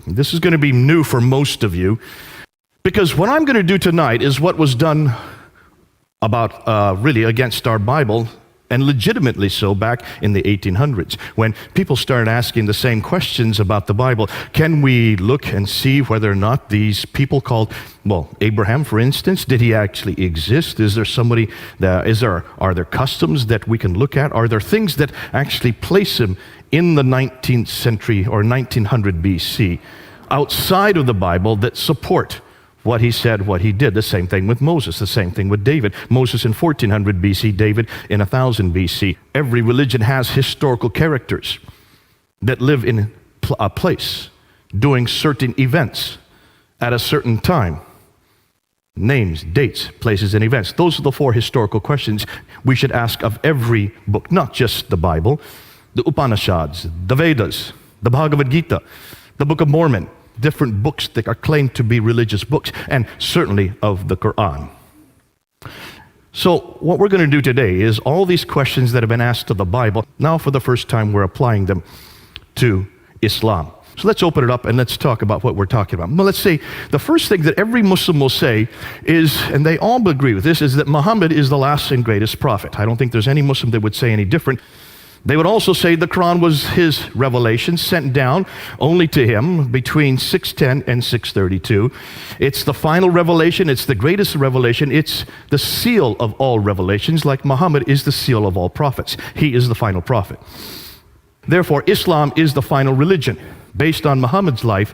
This is going to be new for most of you, because what I'm going to do tonight is what was done about really against our Bible, and legitimately so back in the 1800s, when people started asking the same questions about the Bible. Can we look and see whether or not these people called, well, Abraham, for instance, did he actually exist? Is there somebody, are there customs that we can look at? Are there things that actually place him in the 19th century or 1900 BC outside of the Bible that support what he said, what he did? The same thing with Moses, the same thing with David. Moses in 1400 BC, David in 1000 BC. Every religion has historical characters that live in a place, doing certain events at a certain time. Names, dates, places, and events. Those are the 4 historical questions we should ask of every book, not just the Bible. The Upanishads, the Vedas, the Bhagavad Gita, the Book of Mormon, different books that are claimed to be religious books, and certainly of the Quran. So what we're going to do today is all these questions that have been asked to the Bible, now for the first time we're applying them to Islam. So let's open it up and let's talk about what we're talking about. Well, let's say the first thing that every Muslim will say is, and they all agree with this, is that Muhammad is the last and greatest prophet. I don't think there's any Muslim that would say any different. They would also say the Quran was his revelation sent down only to him between 610 and 632. It's the final revelation. It's the greatest revelation. It's the seal of all revelations, like Muhammad is the seal of all prophets. He is the final prophet. Therefore, Islam is the final religion based on Muhammad's life.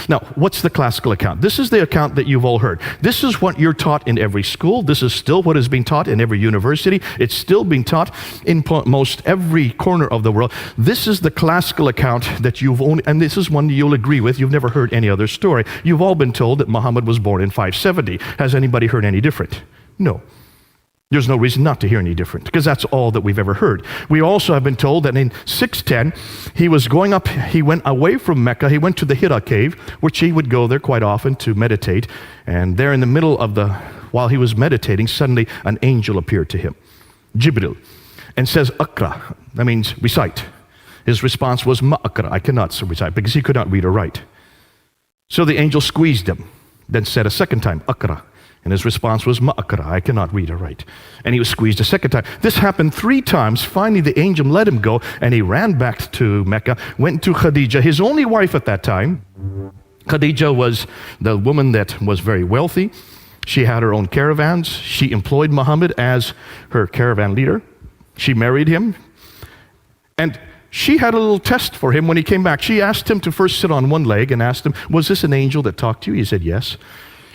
Now, what's the classical account? This is the account that you've all heard. This is what you're taught in every school. This is still what is being taught in every university. It's still being taught in most every corner of the world. This is the classical account that you've only, and this is one you'll agree with. You've never heard any other story. You've all been told that Muhammad was born in 570. Has anybody heard any different? No. There's no reason not to hear any different, because that's all that we've ever heard. We also have been told that in 610, he went away from Mecca, he went to the Hira cave, which he would go there quite often to meditate, and there in the middle of while he was meditating, suddenly an angel appeared to him, Jibril, and says, Akra, that means recite. His response was, Ma'akra, I cannot recite, because he could not read or write. So the angel squeezed him, then said a second time, Akra. And his response was, Ma'akra, I cannot read or write. And he was squeezed a second time. This happened 3 times. Finally, the angel let him go, and he ran back to Mecca, went to Khadija, his only wife at that time. Khadija was the woman that was very wealthy. She had her own caravans. She employed Muhammad as her caravan leader. She married him. And she had a little test for him when he came back. She asked him to first sit on one leg and asked him, was this an angel that talked to you? He said, yes.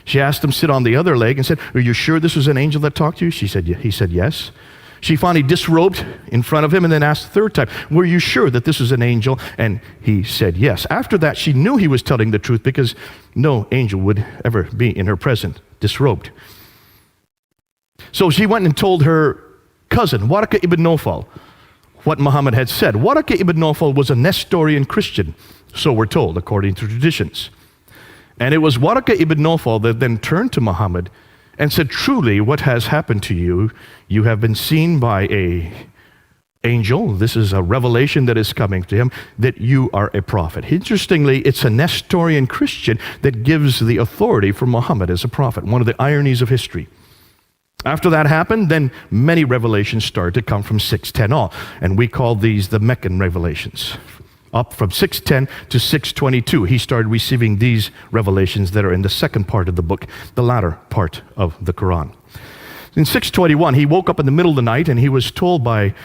She asked him to sit on the other leg and said, are you sure this was an angel that talked to you? He said, yes. She finally disrobed in front of him and then asked the third time, were you sure that this was an angel? And he said, yes. After that, she knew he was telling the truth, because no angel would ever be in her presence disrobed. So she went and told her cousin, Waraka ibn Nawfal, what Muhammad had said. Waraka ibn Nawfal was a Nestorian Christian, so we're told, according to traditions. And it was Waraka ibn Nawfal that then turned to Muhammad and said, truly, what has happened to you, you have been seen by an angel. This is a revelation that is coming to him, that you are a prophet. Interestingly, it's a Nestorian Christian that gives the authority for Muhammad as a prophet, one of the ironies of history. After that happened, then many revelations started to come from 610 on, and we call these the Meccan revelations. Up from 610 to 622, he started receiving these revelations that are in the second part of the book, the latter part of the Quran. In 621, he woke up in the middle of the night, and he was told by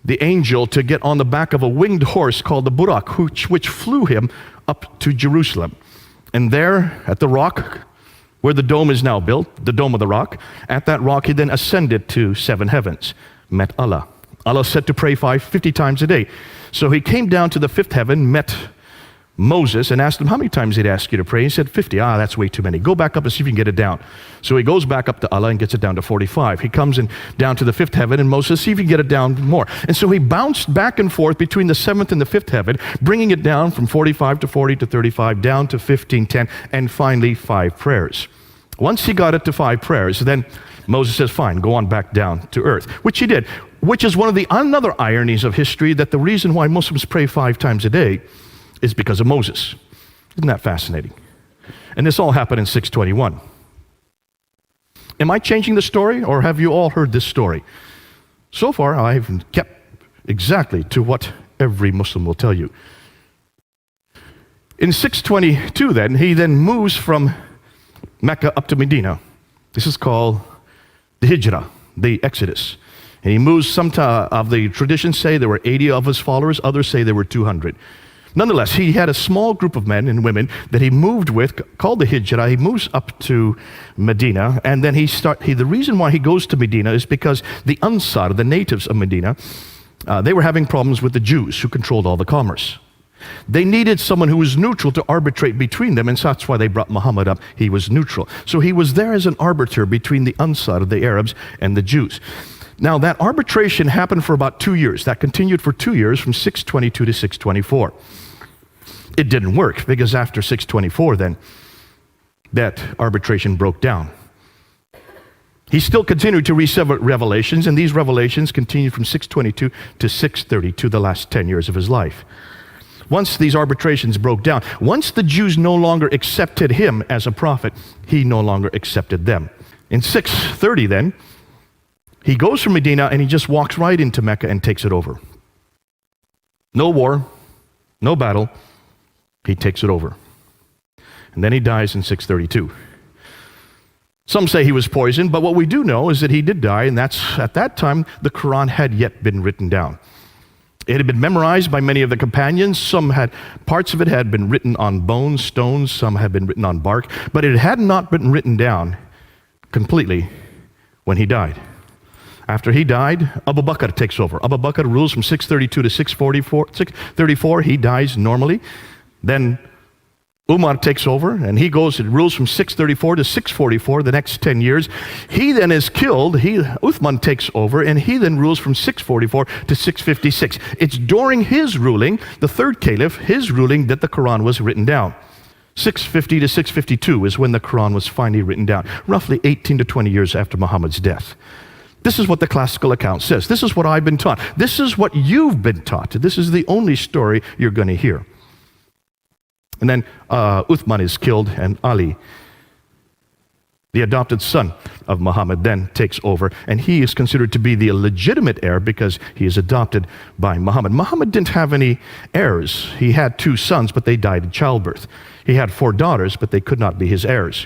the angel to get on the back of a winged horse called the Burak, which flew him up to Jerusalem. And there, at the rock, where the dome is now built, the Dome of the Rock, at that rock he then ascended to 7 heavens, met Allah. Allah said to pray 50 times a day. So he came down to the 5th heaven, met Moses, and asked him, how many times did he ask you to pray? He said, 50. That's way too many. Go back up and see if you can get it down. So he goes back up to Allah and gets it down to 45. He comes down to the 5th heaven, and Moses, see if you can get it down more. And so he bounced back and forth between the 7th and the 5th heaven, bringing it down from 45 to 40 to 35, down to 15, 10, and finally 5 prayers. Once he got it to 5 prayers, then Moses says, fine, go on back down to earth, which he did, which is one of the another ironies of history, that the reason why Muslims pray 5 times a day is because of Moses. Isn't that fascinating? And this all happened in 621. Am I changing the story, or have you all heard this story? So far, I've kept exactly to what every Muslim will tell you. In 622 then, he then moves from Mecca up to Medina. This is called the Hijrah, the Exodus. And he moves, some of the traditions say there were 80 of his followers, others say there were 200. Nonetheless, he had a small group of men and women that he moved with, called the Hijrah. He moves up to Medina, and then the reason why he goes to Medina is because the Ansar, the natives of Medina, they were having problems with the Jews who controlled all the commerce. They needed someone who was neutral to arbitrate between them, and so that's why they brought Muhammad up. He was neutral. So he was there as an arbiter between the Ansar, the Arabs, and the Jews. Now, that arbitration happened for about 2 years. That continued for 2 years, from 622 to 624. It didn't work, because after 624, then, that arbitration broke down. He still continued to receive revelations, and these revelations continued from 622 to 632, the last 10 years of his life. Once these arbitrations broke down, once the Jews no longer accepted him as a prophet, he no longer accepted them. In 630 then, he goes from Medina and he just walks right into Mecca and takes it over. No war, no battle, he takes it over. And then he dies in 632. Some say he was poisoned, but what we do know is that he did die, and that's, at that time, the Quran had yet been written down. It had been memorized by many of the companions. Parts of it had been written on bones, stones, some had been written on bark, but it had not been written down completely when he died. After he died, Abu Bakr takes over. Abu Bakr rules from 632 to 634. He dies normally. Then Umar takes over, and he goes and rules from 634 to 644, the next 10 years. He then is killed. Uthman takes over, and he then rules from 644 to 656. It's during his ruling, the third caliph, his ruling, that the Quran was written down. 650 to 652 is when the Quran was finally written down, roughly 18 to 20 years after Muhammad's death. This is what the classical account says. This is what I've been taught. This is what you've been taught. This is the only story you're going to hear. And then Uthman is killed, and Ali, the adopted son of Muhammad, then takes over, and he is considered to be the legitimate heir because he is adopted by Muhammad. Muhammad didn't have any heirs. He had 2 sons, but they died in childbirth. He had 4 daughters, but they could not be his heirs.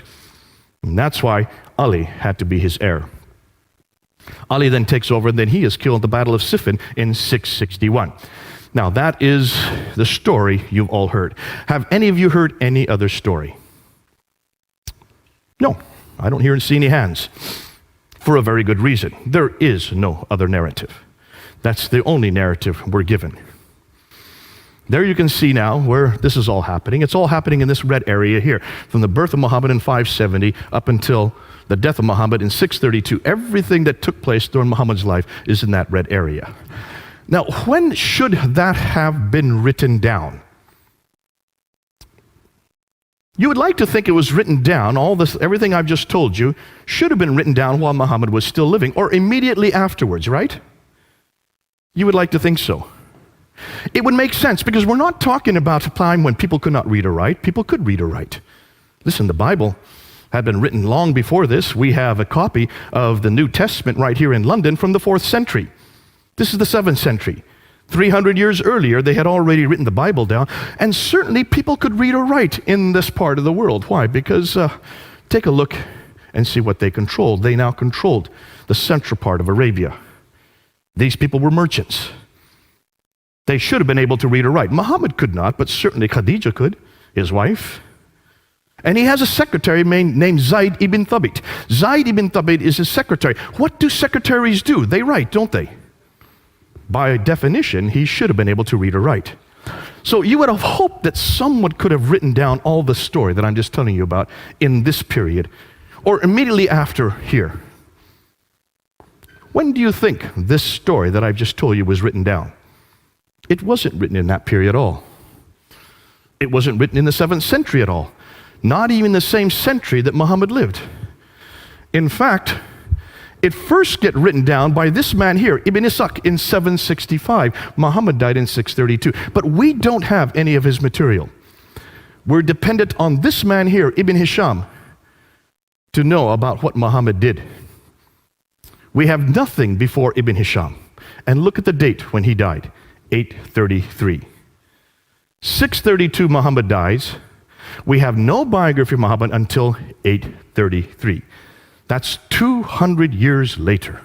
And that's why Ali had to be his heir. Ali then takes over, and then he is killed at the Battle of Siffin in 661. Now, that is the story you've all heard. Have any of you heard any other story? No, I don't hear and see any hands. For a very good reason. There is no other narrative. That's the only narrative we're given. There you can see now where this is all happening. It's all happening in this red area here. From the birth of Muhammad in 570 up until the death of Muhammad in 632. Everything that took place during Muhammad's life is in that red area. Now, when should that have been written down? You would like to think it was written down, everything I've just told you, should have been written down while Muhammad was still living, or immediately afterwards, right? You would like to think so. It would make sense, because we're not talking about a time when people could not read or write. People could read or write. Listen, the Bible had been written long before this. We have a copy of the New Testament right here in London from the 4th century. This is the 7th century. 300 years earlier, they had already written the Bible down, and certainly people could read or write in this part of the world. Why? Because take a look and see what they controlled. They now controlled the central part of Arabia. These people were merchants. They should have been able to read or write. Muhammad could not, but certainly Khadijah could, his wife. And he has a secretary named Zayd ibn Thabit. Zayd ibn Thabit is his secretary. What do secretaries do? They write, don't they? By definition, he should have been able to read or write. So you would have hoped that someone could have written down all the story that I'm just telling you about in this period, or immediately after here. When do you think this story that I've just told you was written down? It wasn't written in that period at all. It wasn't written in the 7th century at all. Not even the same century that Muhammad lived. In fact, it first gets written down by this man here, Ibn Ishaq, in 765. Muhammad died in 632. But we don't have any of his material. We're dependent on this man here, Ibn Hisham, to know about what Muhammad did. We have nothing before Ibn Hisham. And look at the date when he died, 833. 632 Muhammad dies. We have no biography of Muhammad until 833. That's 200 years later.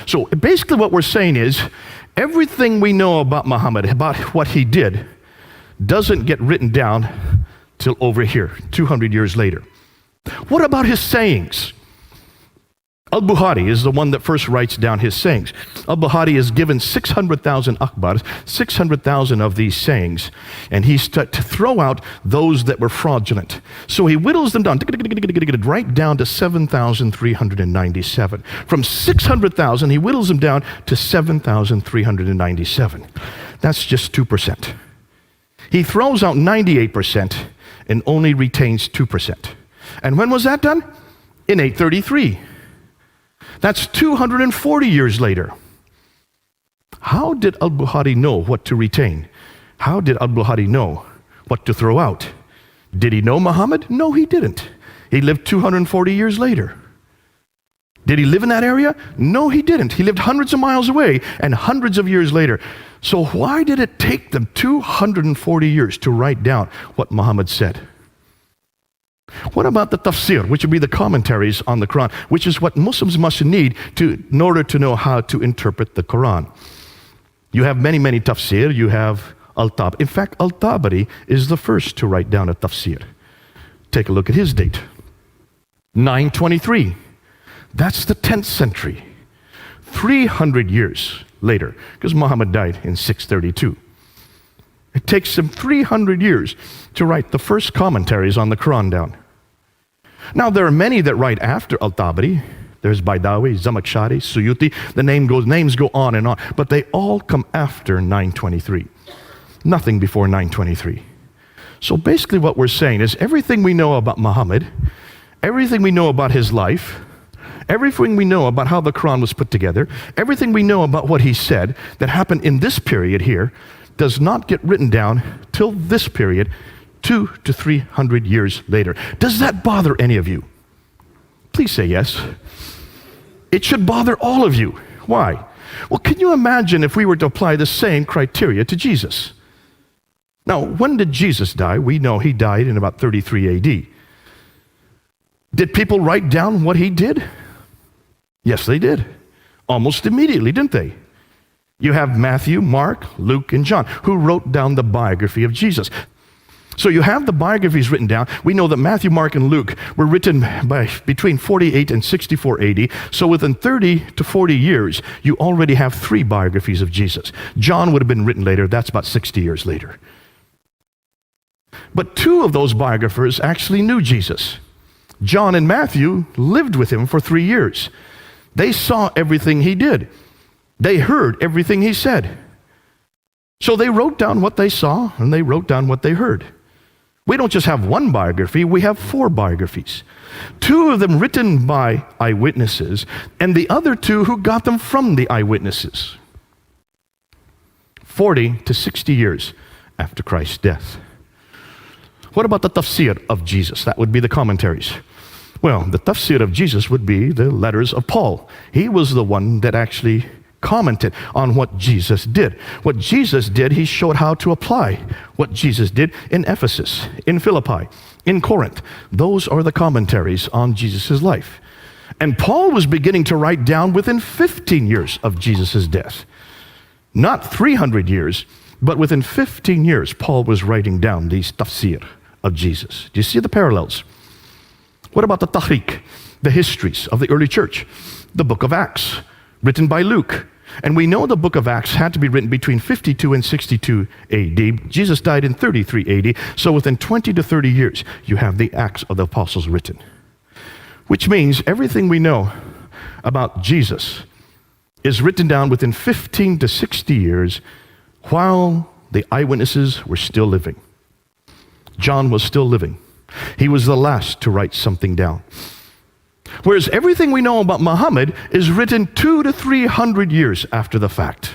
So basically what we're saying is, everything we know about Muhammad, about what he did, doesn't get written down till over here, 200 years later. What about his sayings? Al-Bukhari is the one that first writes down his sayings. Al-Bukhari is given 600,000 akhbars, 600,000 of these sayings, and he's to throw out those that were fraudulent. So he whittles them down, right down to 7,397. From 600,000, he whittles them down to 7,397. That's just 2%. He throws out 98% and only retains 2%. And when was that done? In 833. That's 240 years later. How did Al-Bukhari know what to retain? How did Al-Bukhari know what to throw out? Did he know Muhammad? No, he didn't. He lived 240 years later. Did he live in that area? No, he didn't. He lived hundreds of miles away and hundreds of years later. So why did it take them 240 years to write down what Muhammad said? What about the tafsir, which would be the commentaries on the Quran, which is what Muslims must need in order to know how to interpret the Quran? You have many, many tafsir. You have Al-Tabari. In fact, Al-Tabari is the first to write down a tafsir. Take a look at his date. 923. That's the 10th century. 300 years later, because Muhammad died in 632. It takes him 300 years to write the first commentaries on the Quran down. Now, there are many that write after Al-Tabari. There's Baidawi, Zamakhshari, Suyuti. The names go on and on, but they all come after 923. Nothing before 923. So basically what we're saying is everything we know about Muhammad, everything we know about his life, everything we know about how the Quran was put together, everything we know about what he said that happened in this period here, does not get written down till this period, 200 to 300 years later. Does that bother any of you? Please say yes. It should bother all of you. Why? Well, can you imagine if we were to apply the same criteria to Jesus? Now, when did Jesus die? We know he died in about 33 AD. Did people write down what he did? Yes, they did. Almost immediately, didn't they? You have Matthew, Mark, Luke, and John, who wrote down the biography of Jesus. So you have the biographies written down. We know that Matthew, Mark, and Luke were written by between 48 and 64 AD. So within 30 to 40 years, you already have 3 biographies of Jesus. John would have been written later. That's about 60 years later. But 2 of those biographers actually knew Jesus. John and Matthew lived with him for 3 years. They saw everything he did. They heard everything he said. So they wrote down what they saw and they wrote down what they heard. We don't just have 1 biography, we have 4 biographies. 2 of them written by eyewitnesses and the other 2 who got them from the eyewitnesses. 40 to 60 years after Christ's death. What about the tafsir of Jesus? That would be the commentaries. Well, the tafsir of Jesus would be the letters of Paul. He was the one that actually commented on what Jesus did. What Jesus did, he showed how to apply what Jesus did in Ephesus, in Philippi, in Corinth. Those are the commentaries on Jesus' life. And Paul was beginning to write down within 15 years of Jesus' death. Not 300 years, but within 15 years, Paul was writing down these tafsir of Jesus. Do you see the parallels? What about the Tahrik, the histories of the early church? The book of Acts, written by Luke. And we know the book of Acts had to be written between 52 and 62 AD. Jesus died in 33 AD. So within 20 to 30 years, you have the Acts of the Apostles written. Which means everything we know about Jesus is written down within 15 to 60 years while the eyewitnesses were still living. John was still living. He was the last to write something down. Whereas everything we know about Muhammad is written 200 to 300 years after the fact.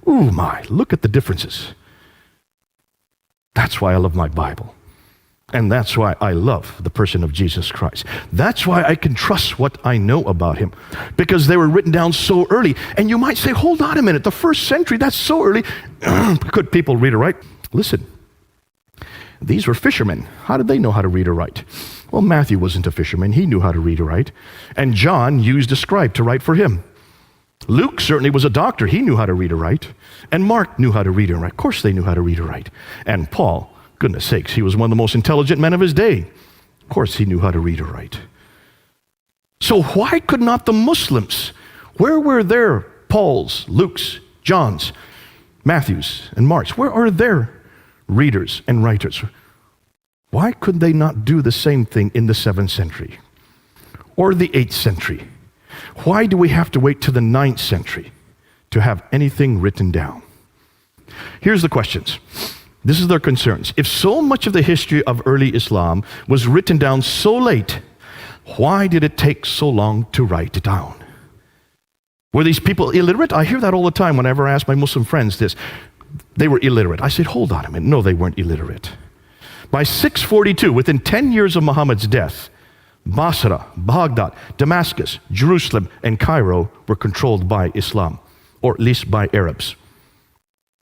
Ooh my, look at the differences. That's why I love my Bible. And that's why I love the person of Jesus Christ. That's why I can trust what I know about him, because they were written down so early. And you might say, hold on a minute, the first century, that's so early. Could people read or write? Listen, these were fishermen. How did they know how to read or write? Well, Matthew wasn't a fisherman. He knew how to read or write. And John used a scribe to write for him. Luke certainly was a doctor. He knew how to read or write. And Mark knew how to read or write. Of course they knew how to read or write. And Paul, goodness sakes, he was one of the most intelligent men of his day. Of course he knew how to read or write. So why could not the Muslims, where were their Pauls, Lukes, Johns, Matthews, and Marks? Where are their readers and writers? Why could they not do the same thing in the 7th century or the 8th century? Why do we have to wait to the 9th century to have anything written down? Here's the questions. This is their concerns. If so much of the history of early Islam was written down so late, why did it take so long to write it down? Were these people illiterate? I hear that all the time whenever I ask my Muslim friends this. They were illiterate. I said, hold on a minute. No, they weren't illiterate. By 642, within 10 years of Muhammad's death, Basra, Baghdad, Damascus, Jerusalem, and Cairo were controlled by Islam, or at least by Arabs.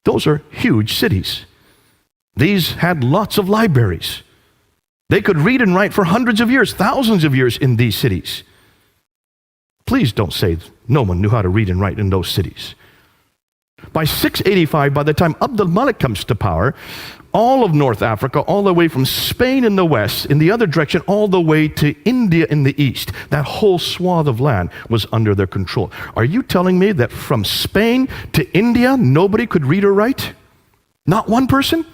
Those are huge cities. These had lots of libraries. They could read and write for hundreds of years, thousands of years in these cities. Please don't say no one knew how to read and write in those cities. By 685, by the time Abd al-Malik comes to power, all of North Africa, all the way from Spain in the west, in the other direction, all the way to India in the east, that whole swath of land was under their control. Are you telling me that from Spain to India, nobody could read or write? Not one person?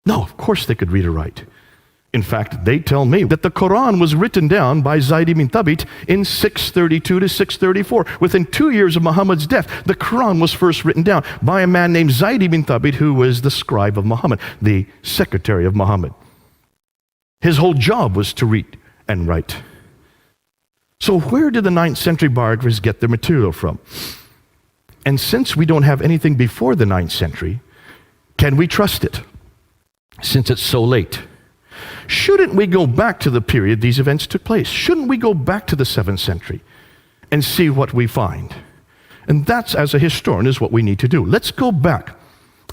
No, of course they could read or write. In fact, they tell me that the Quran was written down by Zayd ibn Thabit in 632 to 634. Within 2 years of Muhammad's death, the Quran was first written down by a man named Zayd ibn Thabit, who was the scribe of Muhammad, the secretary of Muhammad. His whole job was to read and write. So where did the 9th century biographers get their material from? And since we don't have anything before the 9th century, can we trust it, since it's so late? Shouldn't we go back to the period these events took place? Shouldn't we go back to the 7th century and see what we find? And that's, as a historian, is what we need to do. Let's go back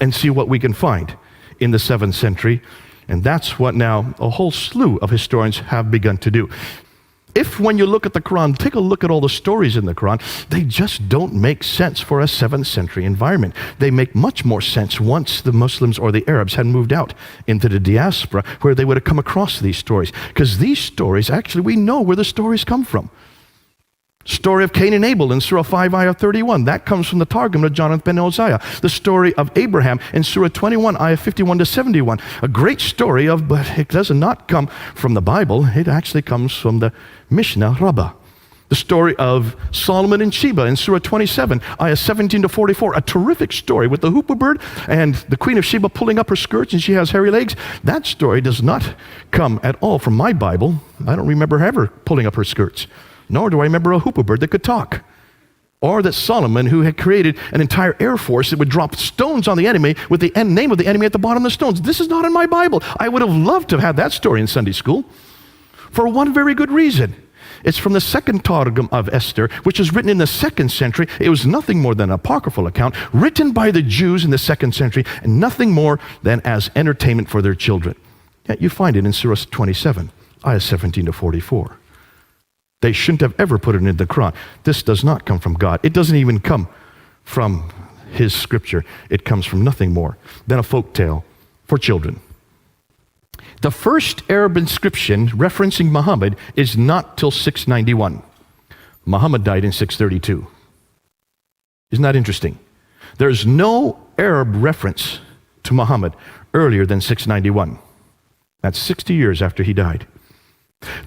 and see what we can find in the 7th century. And that's what now a whole slew of historians have begun to do. If when you look at the Quran, take a look at all the stories in the Quran, they just don't make sense for a 7th century environment. They make much more sense once the Muslims or the Arabs had moved out into the diaspora, where they would have come across these stories. Because these stories, actually, we know where the stories come from. Story of Cain and Abel in Surah 5, Ayah 31. That comes from the Targum of Jonathan ben Uzziah. The story of Abraham in Surah 21, Ayah 51 to 71. A great story but it does not come from the Bible. It actually comes from the Mishnah Rabbah. The story of Solomon and Sheba in Surah 27, Ayah 17 to 44. A terrific story with the hoopoe bird and the Queen of Sheba pulling up her skirts and she has hairy legs. That story does not come at all from my Bible. I don't remember her ever pulling up her skirts. Nor do I remember a hoopoe bird that could talk. Or that Solomon, who had created an entire air force that would drop stones on the enemy with the name of the enemy at the bottom of the stones. This is not in my Bible. I would have loved to have had that story in Sunday school. For one very good reason. It's from the second Targum of Esther, which was written in the 2nd century. It was nothing more than an apocryphal account written by the Jews in the 2nd century, and nothing more than as entertainment for their children. Yet you find it in Surah 27, Ayah 17 to 44. They shouldn't have ever put it in the Quran. This does not come from God. It doesn't even come from His scripture. It comes from nothing more than a folk tale for children. The first Arab inscription referencing Muhammad is not till 691. Muhammad died in 632. Isn't that interesting? There's no Arab reference to Muhammad earlier than 691. That's 60 years after he died.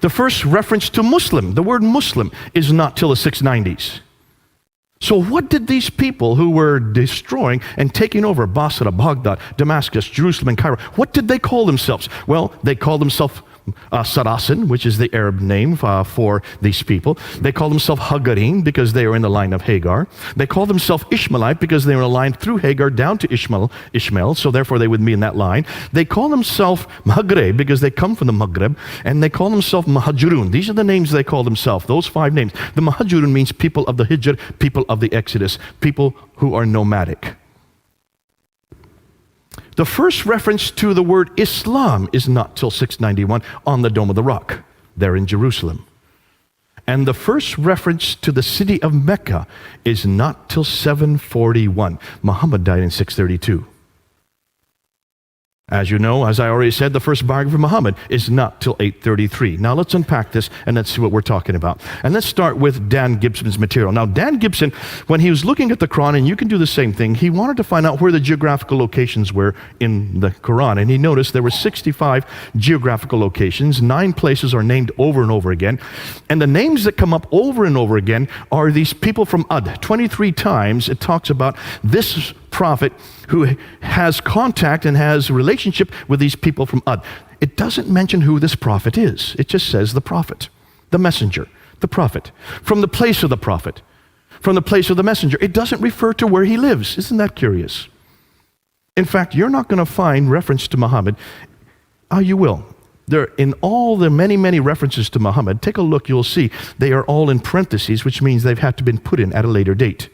The first reference to Muslim, the word Muslim, is not till the 690s. So what did these people who were destroying and taking over Basra, Baghdad, Damascus, Jerusalem, and Cairo, what did they call themselves? Well, they called themselves Sarasin, which is the Arab name for these people. They call themselves Hagarim because they are in the line of Hagar. They call themselves Ishmaelite because they were in a line through Hagar down to Ishmael, so therefore they would be in that line. They call themselves Maghreb because they come from the Maghreb, and they call themselves Mahajurun. These are the names they call themselves, those 5 names. The Mahajurun means people of the Hijr, people of the Exodus, people who are nomadic. The first reference to the word Islam is not till 691 on the Dome of the Rock, there in Jerusalem. And the first reference to the city of Mecca is not till 741. Muhammad died in 632. As you know, as I already said, the first biography of Muhammad is not till 833. Now let's unpack this and let's see what we're talking about. And let's start with Dan Gibson's material. Now Dan Gibson, when he was looking at the Quran, and you can do the same thing, he wanted to find out where the geographical locations were in the Quran. And he noticed there were 65 geographical locations. 9 places are named over and over again. And the names that come up over and over again are these people from Ad. 23 times it talks about this prophet who has contact and has a relationship with these people from Ad. It doesn't mention who this prophet is. It just says the prophet, the messenger, the prophet, from the place of the prophet, from the place of the messenger. It doesn't refer to where he lives. Isn't that curious? In fact, you're not going to find reference to Muhammad. You will. There, in all the many, many references to Muhammad, take a look, you'll see they are all in parentheses, which means they've had to been put in at a later date.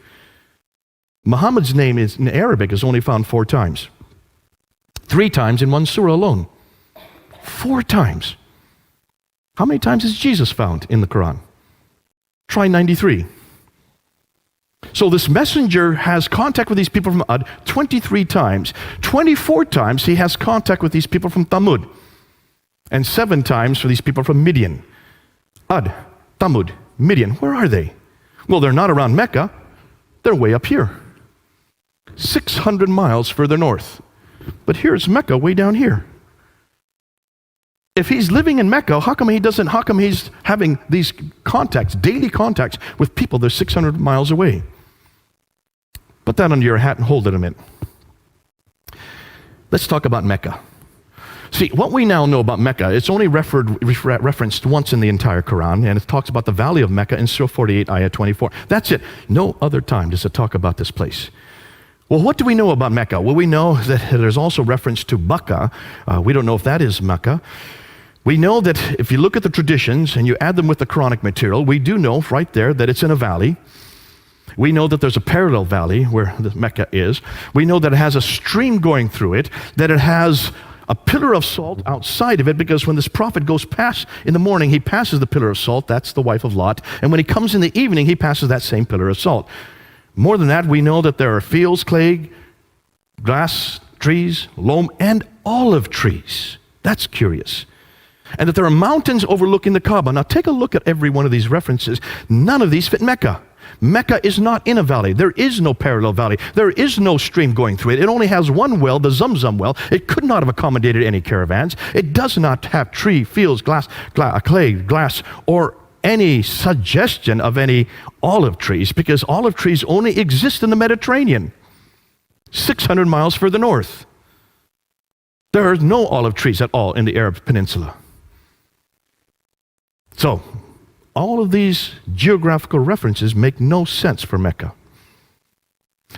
Muhammad's name is, in Arabic, is only found 4 times. 3 times in one surah alone. 4 times. How many times is Jesus found in the Quran? Try 93. So this messenger has contact with these people from Ad 23 times. 24 times he has contact with these people from Thamud. And 7 times for these people from Midian. Ad, Thamud, Midian, where are they? Well, they're not around Mecca. They're way up here. 600 miles further north. But here's Mecca way down here. If he's living in Mecca, how come he's having these contacts, daily contacts with people that are 600 miles away? Put that under your hat and hold it a minute. Let's talk about Mecca. See, what we now know about Mecca, it's only referenced once in the entire Quran, and it talks about the valley of Mecca in Surah 48, Ayah 24. That's it. No other time does it talk about this place. Well, what do we know about Mecca? Well, we know that there's also reference to Bakka. We don't know if that is Mecca. We know that if you look at the traditions and you add them with the Quranic material, we do know right there that it's in a valley. We know that there's a parallel valley where the Mecca is. We know that it has a stream going through it, that it has a pillar of salt outside of it, because when this prophet goes past in the morning, he passes the pillar of salt. That's the wife of Lot. And when he comes in the evening, he passes that same pillar of salt. More than that, we know that there are fields, clay, grass, trees, loam, and olive trees. That's curious. And that there are mountains overlooking the Kaaba. Now take a look at every one of these references. None of these fit Mecca. Mecca is not in a valley. There is no parallel valley. There is no stream going through it. It only has one well, the Zamzam well. It could not have accommodated any caravans. It does not have tree, fields, clay, glass, or any suggestion of any olive trees, because olive trees only exist in the Mediterranean, 600 miles further north. There are no olive trees at all in the Arab Peninsula. So, all of these geographical references make no sense for Mecca.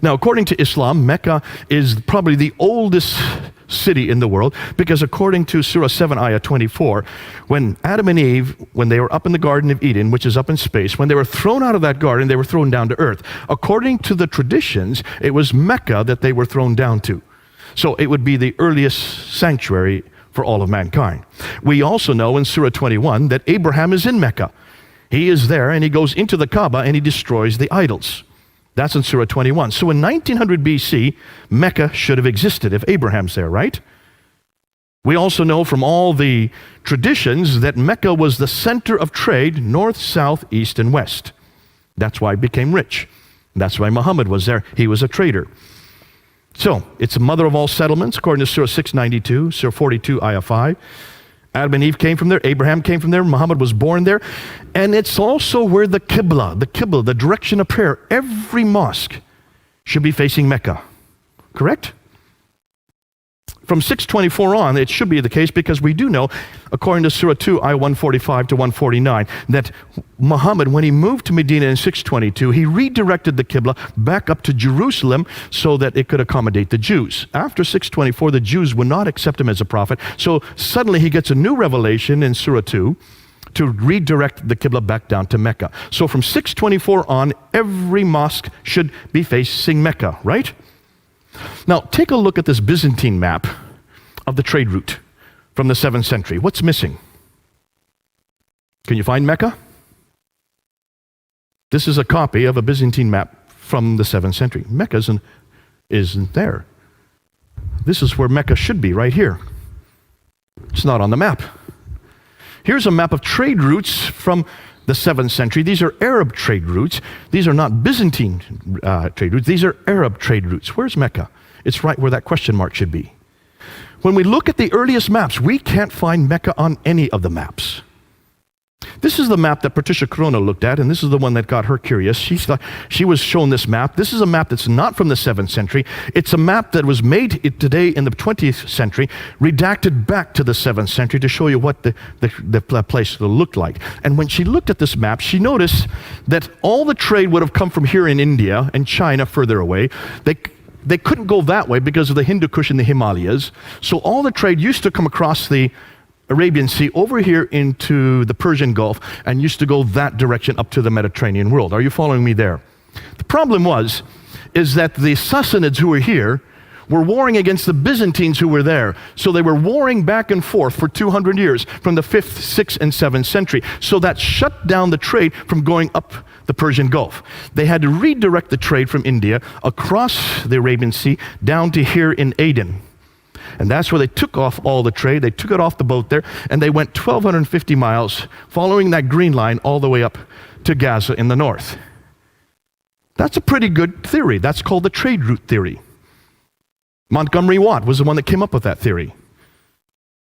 Now, according to Islam, Mecca is probably the oldest city in the world, because according to Surah 7, Ayah 24, when Adam and Eve, when they were up in the Garden of Eden, which is up in space, when they were thrown out of that garden, they were thrown down to earth. According to the traditions, it was Mecca that they were thrown down to. So it would be the earliest sanctuary for all of mankind. We also know in Surah 21 that Abraham is in Mecca. He is there, and he goes into the Kaaba and he destroys the idols. That's in Surah 21. So in 1900 BC, Mecca should have existed if Abraham's there, right? We also know from all the traditions that Mecca was the center of trade, north, south, east, and west. That's why it became rich. That's why Muhammad was there. He was a trader. So, it's the mother of all settlements, according to Surah 692, Surah 42, Ayah 5. Adam and Eve came from there. Abraham came from there. Muhammad was born there. And it's also where the Qibla, the direction of prayer, every mosque should be facing Mecca. Correct? From 624 on, it should be the case, because we do know, according to Surah 2, ayah 145 to 149, that Muhammad, when he moved to Medina in 622, he redirected the Qibla back up to Jerusalem so that it could accommodate the Jews. After 624, the Jews would not accept him as a prophet, so suddenly he gets a new revelation in Surah 2 to redirect the Qibla back down to Mecca. So from 624 on, every mosque should be facing Mecca, right? Now, take a look at this Byzantine map of the trade route from the 7th century. What's missing? Can you find Mecca? This is a copy of a Byzantine map from the 7th century. Mecca isn't there. This is where Mecca should be, right here. It's not on the map. Here's a map of trade routes from the 7th century. These are Arab trade routes. These are not Byzantine trade routes. These are Arab trade routes. Where's Mecca? It's right where that question mark should be. When we look at the earliest maps, we can't find Mecca on any of the maps. This is the map that Patricia Corona looked at, and this is the one that got her curious. She was shown this map. This is a map that's not from the 7th century. It's a map that was made today in the 20th century, redacted back to the 7th century to show you what the place looked like. And when she looked at this map, she noticed that all the trade would have come from here in India and China further away. They couldn't go that way because of the Hindu Kush and the Himalayas. So all the trade used to come across the Arabian Sea over here into the Persian Gulf and used to go that direction up to the Mediterranean world. Are you following me there? The problem is that the Sassanids who were here were warring against the Byzantines who were there. So they were warring back and forth for 200 years from the 5th, 6th, and 7th century. So that shut down the trade from going up the Persian Gulf. They had to redirect the trade from India across the Arabian Sea down to here in Aden. And that's where they took off all the trade. They took it off the boat there, and they went 1,250 miles, following that green line all the way up to Gaza in the north. That's a pretty good theory. That's called the trade route theory. Montgomery Watt was the one that came up with that theory.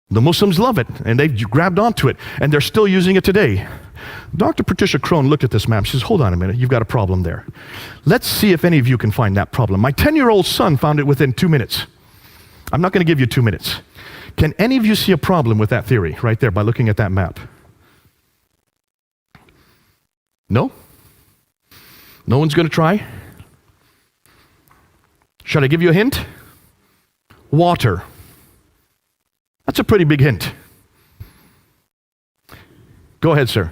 The Muslims love it, and they've grabbed onto it, and they're still using it today. Dr. Patricia Crone looked at this map. She says, hold on a minute, you've got a problem there. Let's see if any of you can find that problem. My 10-year-old son found it within 2 minutes. I'm not going to give you 2 minutes. Can any of you see a problem with that theory right there by looking at that map? No? No one's going to try? Should I give you a hint? Water. That's a pretty big hint. Go ahead, sir.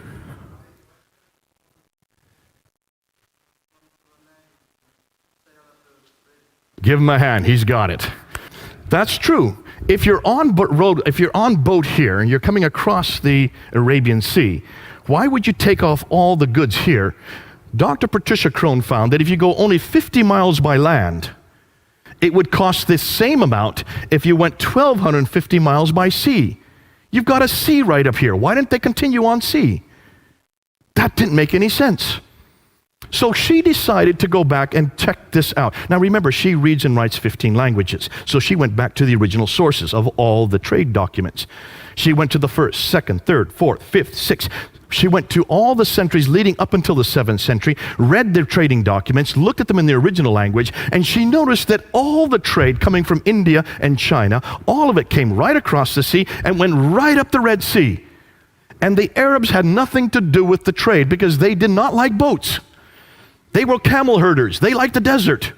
Give him a hand. He's got it. That's true. If you're on boat here and you're coming across the Arabian Sea, why would you take off all the goods here? Dr. Patricia Crone found that if you go only 50 miles by land, it would cost the same amount if you went 1,250 miles by sea. You've got a sea right up here. Why didn't they continue on sea? That didn't make any sense. So she decided to go back and check this out. Now remember, she reads and writes 15 languages. So she went back to the original sources of all the trade documents. She went to the 1st, 2nd, 3rd, 4th, 5th, 6th. She went to all the centuries leading up until the 7th century, read their trading documents, looked at them in the original language, and she noticed that all the trade coming from India and China, all of it came right across the sea and went right up the Red Sea. And the Arabs had nothing to do with the trade because they did not like boats. They were camel herders. They liked the desert.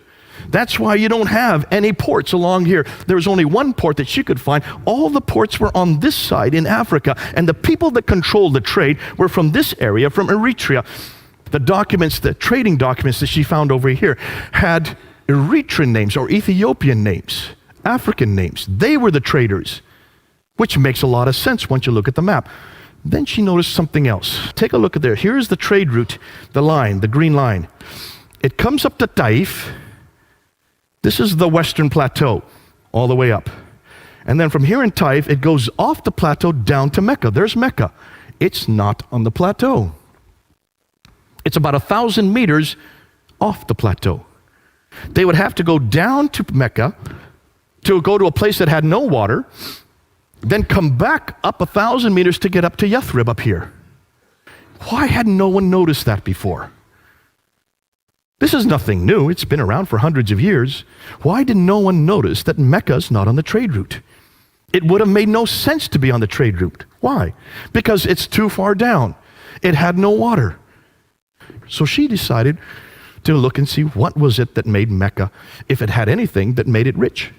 That's why you don't have any ports along here. There was only one port that she could find. All the ports were on this side in Africa, and the people that controlled the trade were from this area, from Eritrea. The documents, the trading documents that she found over here had Eritrean names or Ethiopian names, African names. They were the traders, which makes a lot of sense once you look at the map. Then she noticed something else. Take a look at there. Here's the trade route, the line, the green line. It comes up to Taif. This is the Western Plateau, all the way up. And then from here in Taif, it goes off the plateau down to Mecca. There's Mecca. It's not on the plateau. It's about 1,000 meters off the plateau. They would have to go down to Mecca to go to a place that had no water, then come back up 1,000 meters to get up to Yathrib up here. Why had no one noticed that before? This is nothing new. It's been around for hundreds of years. Why did no one notice that Mecca's not on the trade route? It would have made no sense to be on the trade route. Why? Because it's too far down. It had no water. So she decided to look and see what was it that made Mecca, if it had anything that made it rich.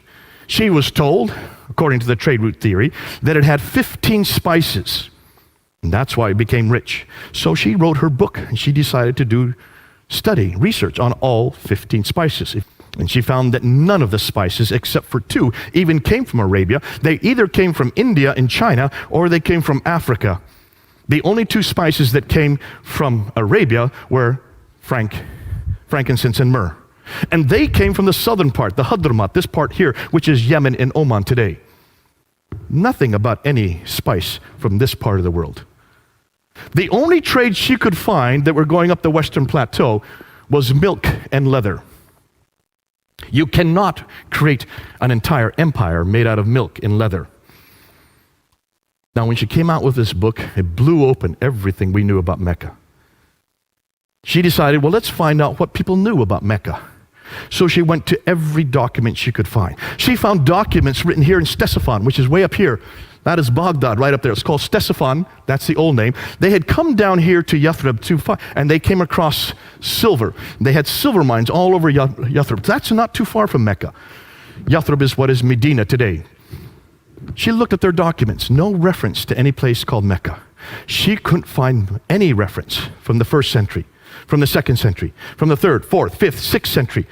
She was told, according to the trade route theory, that it had 15 spices. And that's why it became rich. So she wrote her book, and she decided to do research on all 15 spices. And she found that none of the spices, except for 2, even came from Arabia. They either came from India and China, or they came from Africa. The only 2 spices that came from Arabia were frankincense and myrrh. And they came from the southern part, the Hadramat, this part here, which is Yemen and Oman today. Nothing about any spice from this part of the world. The only trade she could find that were going up the Western Plateau was milk and leather. You cannot create an entire empire made out of milk and leather. Now, when she came out with this book, it blew open everything we knew about Mecca. She decided, well, let's find out what people knew about Mecca. So she went to every document she could find. She found documents written here in Ctesiphon, which is way up here. That is Baghdad, right up there. It's called Ctesiphon. That's the old name. They had come down here to Yathrib, and they came across silver. They had silver mines all over Yathrib. That's not too far from Mecca. Yathrib is what is Medina today. She looked at their documents. No reference to any place called Mecca. She couldn't find any reference from the 1st century, from the 2nd century, from the 3rd, 4th, 5th, 6th century,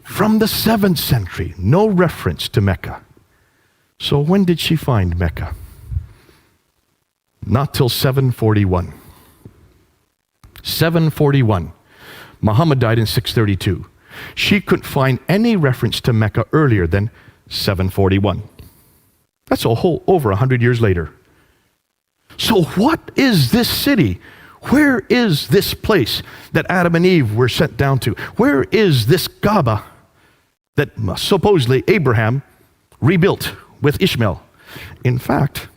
from the 7th century. No reference to Mecca. So when did she find Mecca? Not till 741. 741. Muhammad died in 632. She couldn't find any reference to Mecca earlier than 741. That's over 100 years later. So what is this city? Where is this place that Adam and Eve were sent down to? Where is this Kaaba that supposedly Abraham rebuilt with Ishmael? In fact,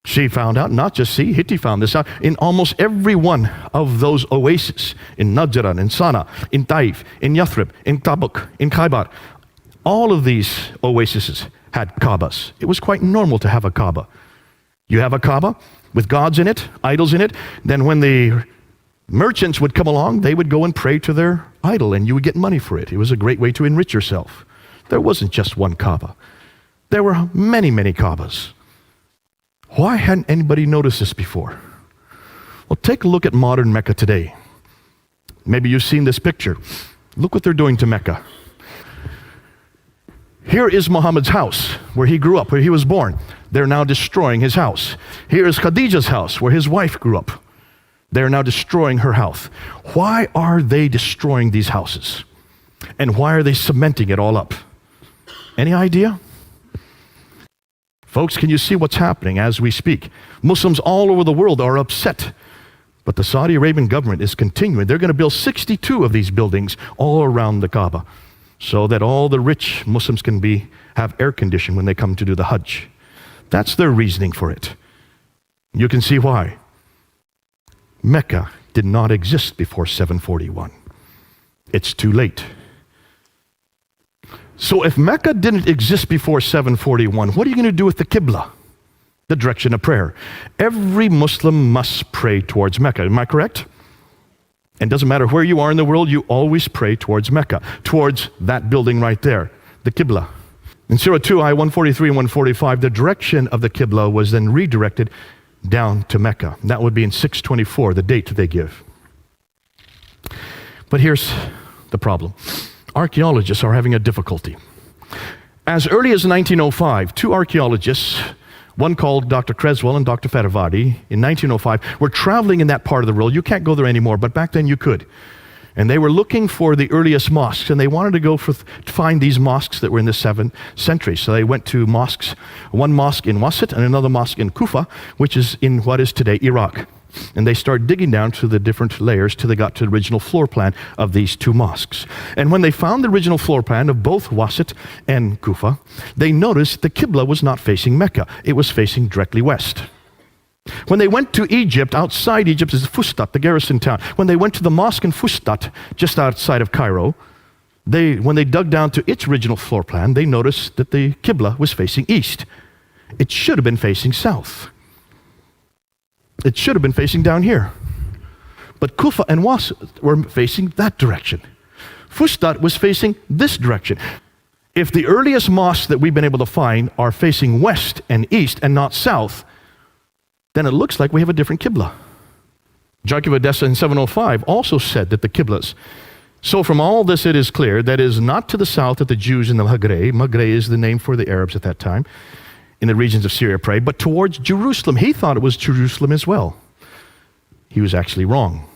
she found out, not just Hitti found this out, in almost every one of those oases, in Najran, in Sana, in Taif, in Yathrib, in Tabuk, in Khaybar, all of these oases had Kaabas. It was quite normal to have a Kaaba. You have a Kaaba with gods in it, idols in it, then when the merchants would come along, they would go and pray to their idol, and you would get money for it. It was a great way to enrich yourself. There wasn't just one Kaaba. There were many, many Kaabas. Why hadn't anybody noticed this before? Well, take a look at modern Mecca today. Maybe you've seen this picture. Look what they're doing to Mecca. Here is Muhammad's house, where he grew up, where he was born. They're now destroying his house. Here is Khadija's house, where his wife grew up. They're now destroying her house. Why are they destroying these houses? And why are they cementing it all up? Any idea? Folks, can you see what's happening as we speak? Muslims all over the world are upset. But the Saudi Arabian government is continuing. They're going to build 62 of these buildings all around the Kaaba, so that all the rich Muslims can have air conditioning when they come to do the Hajj. That's their reasoning for it. You can see why. Mecca did not exist before 741. It's too late. So if Mecca didn't exist before 741, what are you going to do with the Qibla, the direction of prayer? Every Muslim must pray towards Mecca. Am I correct? And it doesn't matter where you are in the world, you always pray towards Mecca, towards that building right there, the Qibla. In Surah 2, Ayah 143 and 145, the direction of the Qibla was then redirected down to Mecca. That would be in 624, the date they give. But here's the problem. Archaeologists are having a difficulty. As early as 1905, 2 archaeologists, one called Dr. Creswell and Dr. Fedavadi, in 1905, were traveling in that part of the world. You can't go there anymore, but back then you could. And they were looking for the earliest mosques, and they wanted to go to find these mosques that were in the 7th century. So they went to mosques, one mosque in Wasit and another mosque in Kufa, which is in what is today Iraq. And they started digging down to the different layers till they got to the original floor plan of these 2 mosques. And when they found the original floor plan of both Wasit and Kufa, they noticed the Qibla was not facing Mecca. It was facing directly west. When they went to Egypt, outside Egypt is Fustat, the garrison town. When they went to the mosque in Fustat, just outside of Cairo, when they dug down to its original floor plan, they noticed that the Qibla was facing east. It should have been facing south. It should have been facing down here. But Kufa and Was were facing that direction. Fustat was facing this direction. If the earliest mosques that we've been able to find are facing west and east and not south, then it looks like we have a different Qibla. Jacob of Edessa in 705 also said that the Qiblas. So from all this it is clear that it is not to the south that the Jews in the Maghreb is the name for the Arabs at that time, in the regions of Syria prayed, but towards Jerusalem. He thought it was Jerusalem as well. He was actually wrong.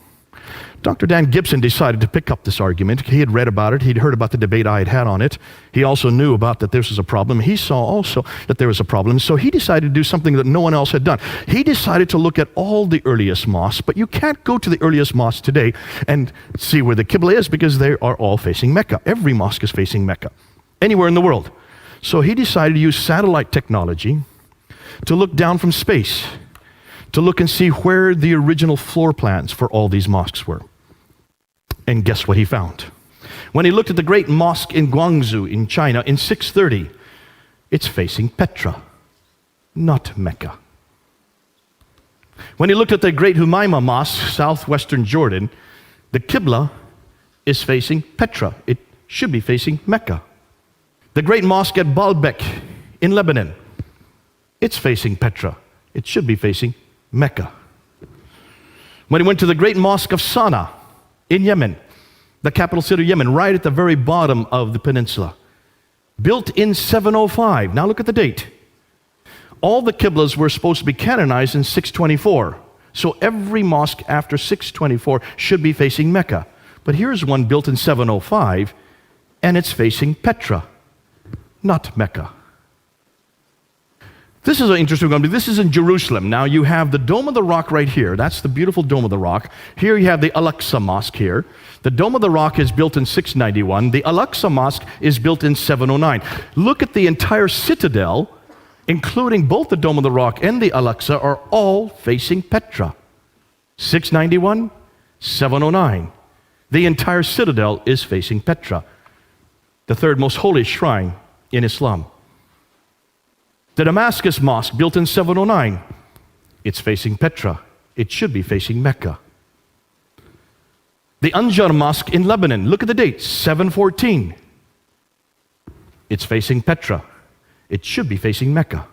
Dr. Dan Gibson decided to pick up this argument. He had read about it. He'd heard about the debate I had had on it. He also knew about that this was a problem. He saw also that there was a problem. So he decided to do something that no one else had done. He decided to look at all the earliest mosques, but you can't go to the earliest mosques today and see where the Qibla is because they are all facing Mecca. Every mosque is facing Mecca, anywhere in the world. So he decided to use satellite technology to look down from space, to look and see where the original floor plans for all these mosques were. And guess what he found? When he looked at the great mosque in Guangzhou in China in 630, it's facing Petra, not Mecca. When he looked at the great Humayma Mosque, southwestern Jordan, the Qibla is facing Petra. It should be facing Mecca. The great mosque at Baalbek in Lebanon, it's facing Petra. It should be facing Mecca. When he went to the great mosque of Sana'a in Yemen, the capital city of Yemen, right at the very bottom of the peninsula, built in 705. Now look at the date. All the Qiblas were supposed to be canonized in 624. So every mosque after 624 should be facing Mecca. But here's one built in 705, and it's facing Petra, not Mecca. This is an interesting one. This is in Jerusalem. Now you have the Dome of the Rock right here. That's the beautiful Dome of the Rock. Here you have the Al-Aqsa Mosque here. The Dome of the Rock is built in 691. The Al-Aqsa Mosque is built in 709. Look at the entire citadel, including both the Dome of the Rock and the Al-Aqsa, are all facing Petra. 691, 709. The entire citadel is facing Petra, the third most holy shrine in Islam. The Damascus Mosque, built in 709, it's facing Petra. It should be facing Mecca. The Anjar Mosque in Lebanon, look at the date, 714. It's facing Petra. It should be facing Mecca.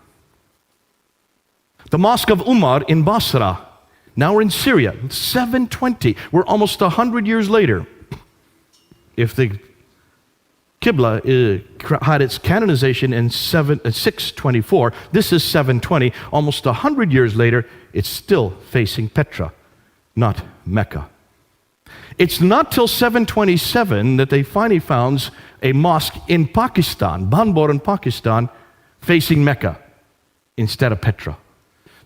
The Mosque of Umar in Basra, now we're in Syria, 720. We're almost 100 years later. If the Qibla had its canonization in 624. This is 720. Almost 100 years later, it's still facing Petra, not Mecca. It's not till 727 that they finally found a mosque in Pakistan, Banbor in Pakistan, facing Mecca instead of Petra.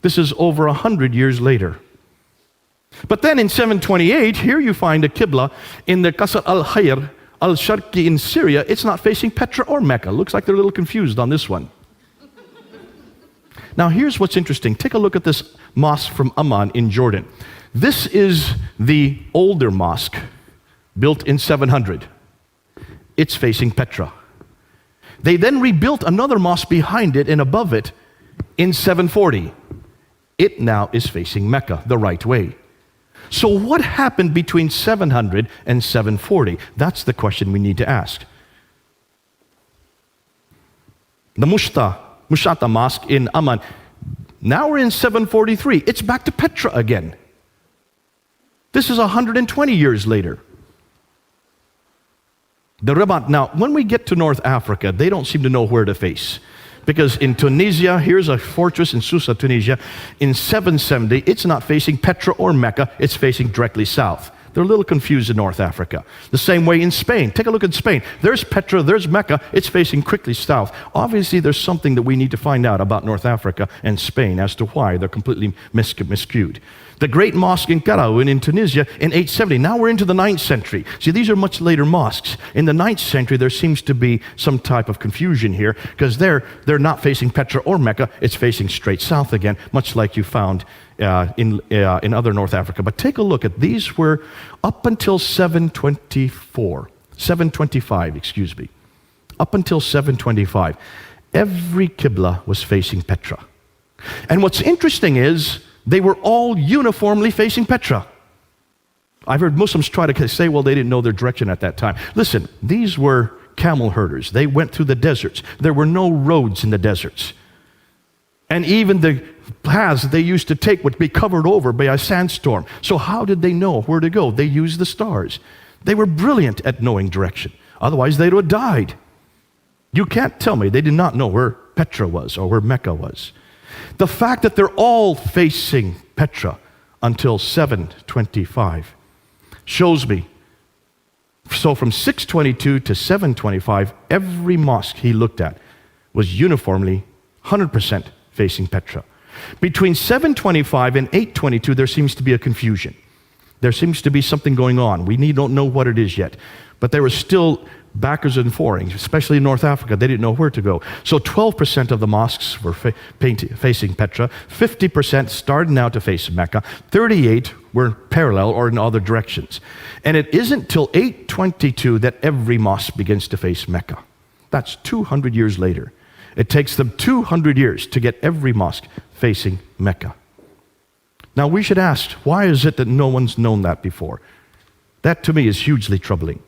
This is over 100 years later. But then in 728, here you find a Qibla in the Qasr al-Khayr al-Sharqi in Syria. It's not facing Petra or Mecca. Looks like they're a little confused on this one. Now here's what's interesting. Take a look at this mosque from Amman in Jordan. This is the older mosque built in 700. It's facing Petra. They then rebuilt another mosque behind it and above it in 740. It now is facing Mecca the right way. So what happened between 700 and 740? That's the question we need to ask. The Mushata Mosque in Amman, now we're in 743. It's back to Petra again. This is 120 years later. The Rabat, now when we get to North Africa, they don't seem to know where to face. Because in Tunisia, here's a fortress in Susa, Tunisia, in 770, it's not facing Petra or Mecca, it's facing directly south. They're a little confused in North Africa. The same way in Spain. Take a look at Spain. There's Petra, there's Mecca, it's facing quickly south. Obviously, there's something that we need to find out about North Africa and Spain as to why they're completely miscued. The great mosque in Karaoun in Tunisia in 870. Now we're into the 9th century. See, these are much later mosques. In the 9th century, there seems to be some type of confusion here, because they're not facing Petra or Mecca. It's facing straight south again, much like you found in other North Africa. But take a look at these. Were up until 725, excuse me. Up until 725, every Qibla was facing Petra. And what's interesting is they were all uniformly facing Petra. I've heard Muslims try to say, well, they didn't know their direction at that time. Listen, these were camel herders. They went through the deserts. There were no roads in the deserts. And even the paths they used to take would be covered over by a sandstorm. So how did they know where to go? They used the stars. They were brilliant at knowing direction. Otherwise, they would have died. You can't tell me they did not know where Petra was or where Mecca was. The fact that they're all facing Petra until 725 shows me. So from 622 to 725, every mosque he looked at was uniformly 100% facing Petra. Between 725 and 822, there seems to be a confusion. There seems to be something going on. We don't know what it is yet. But there was still backers and forings, especially in North Africa. They didn't know where to go. So 12% of the mosques were facing Petra. 50% started now to face Mecca. 38 were parallel or in other directions. And it isn't till 822 that every mosque begins to face Mecca. That's 200 years later. It takes them 200 years to get every mosque facing Mecca. Now we should ask, why is it that no one's known that before? That to me is hugely troubling.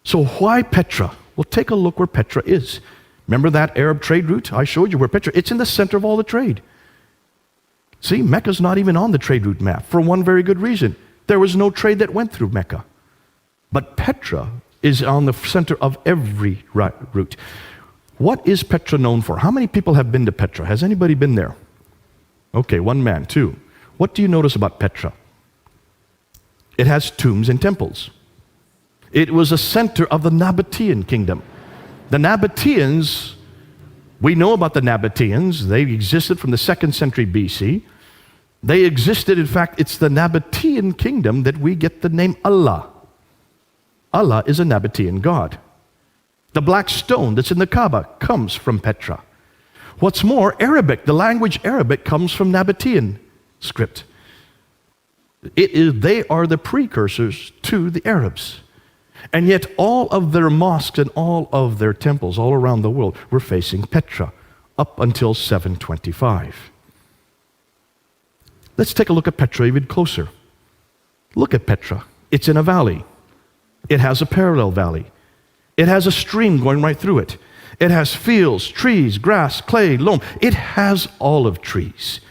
So why Petra? Well, take a look where Petra is. Remember that Arab trade route? I showed you where Petra, it's in the center of all the trade. See, Mecca's not even on the trade route map for one very good reason. There was no trade that went through Mecca. But Petra is on the center of every route. What is Petra known for? How many people have been to Petra? Has anybody been there? Okay, one man, two. What do you notice about Petra? It has tombs and temples. It was a center of the Nabatean kingdom. The Nabateans, we know about the Nabateans. They existed from the 2nd century BC. They existed, in fact, it's the Nabatean kingdom that we get the name Allah. Allah is a Nabatean god. The black stone that's in the Kaaba comes from Petra. What's more, Arabic, the language Arabic comes from Nabatean script. They are the precursors to the Arabs. And yet all of their mosques and all of their temples all around the world were facing Petra up until 725. Let's take a look at Petra even closer. Look at Petra. It's in a valley. It has a parallel valley. It has a stream going right through it. It has fields, trees, grass, clay, loam. It has olive trees.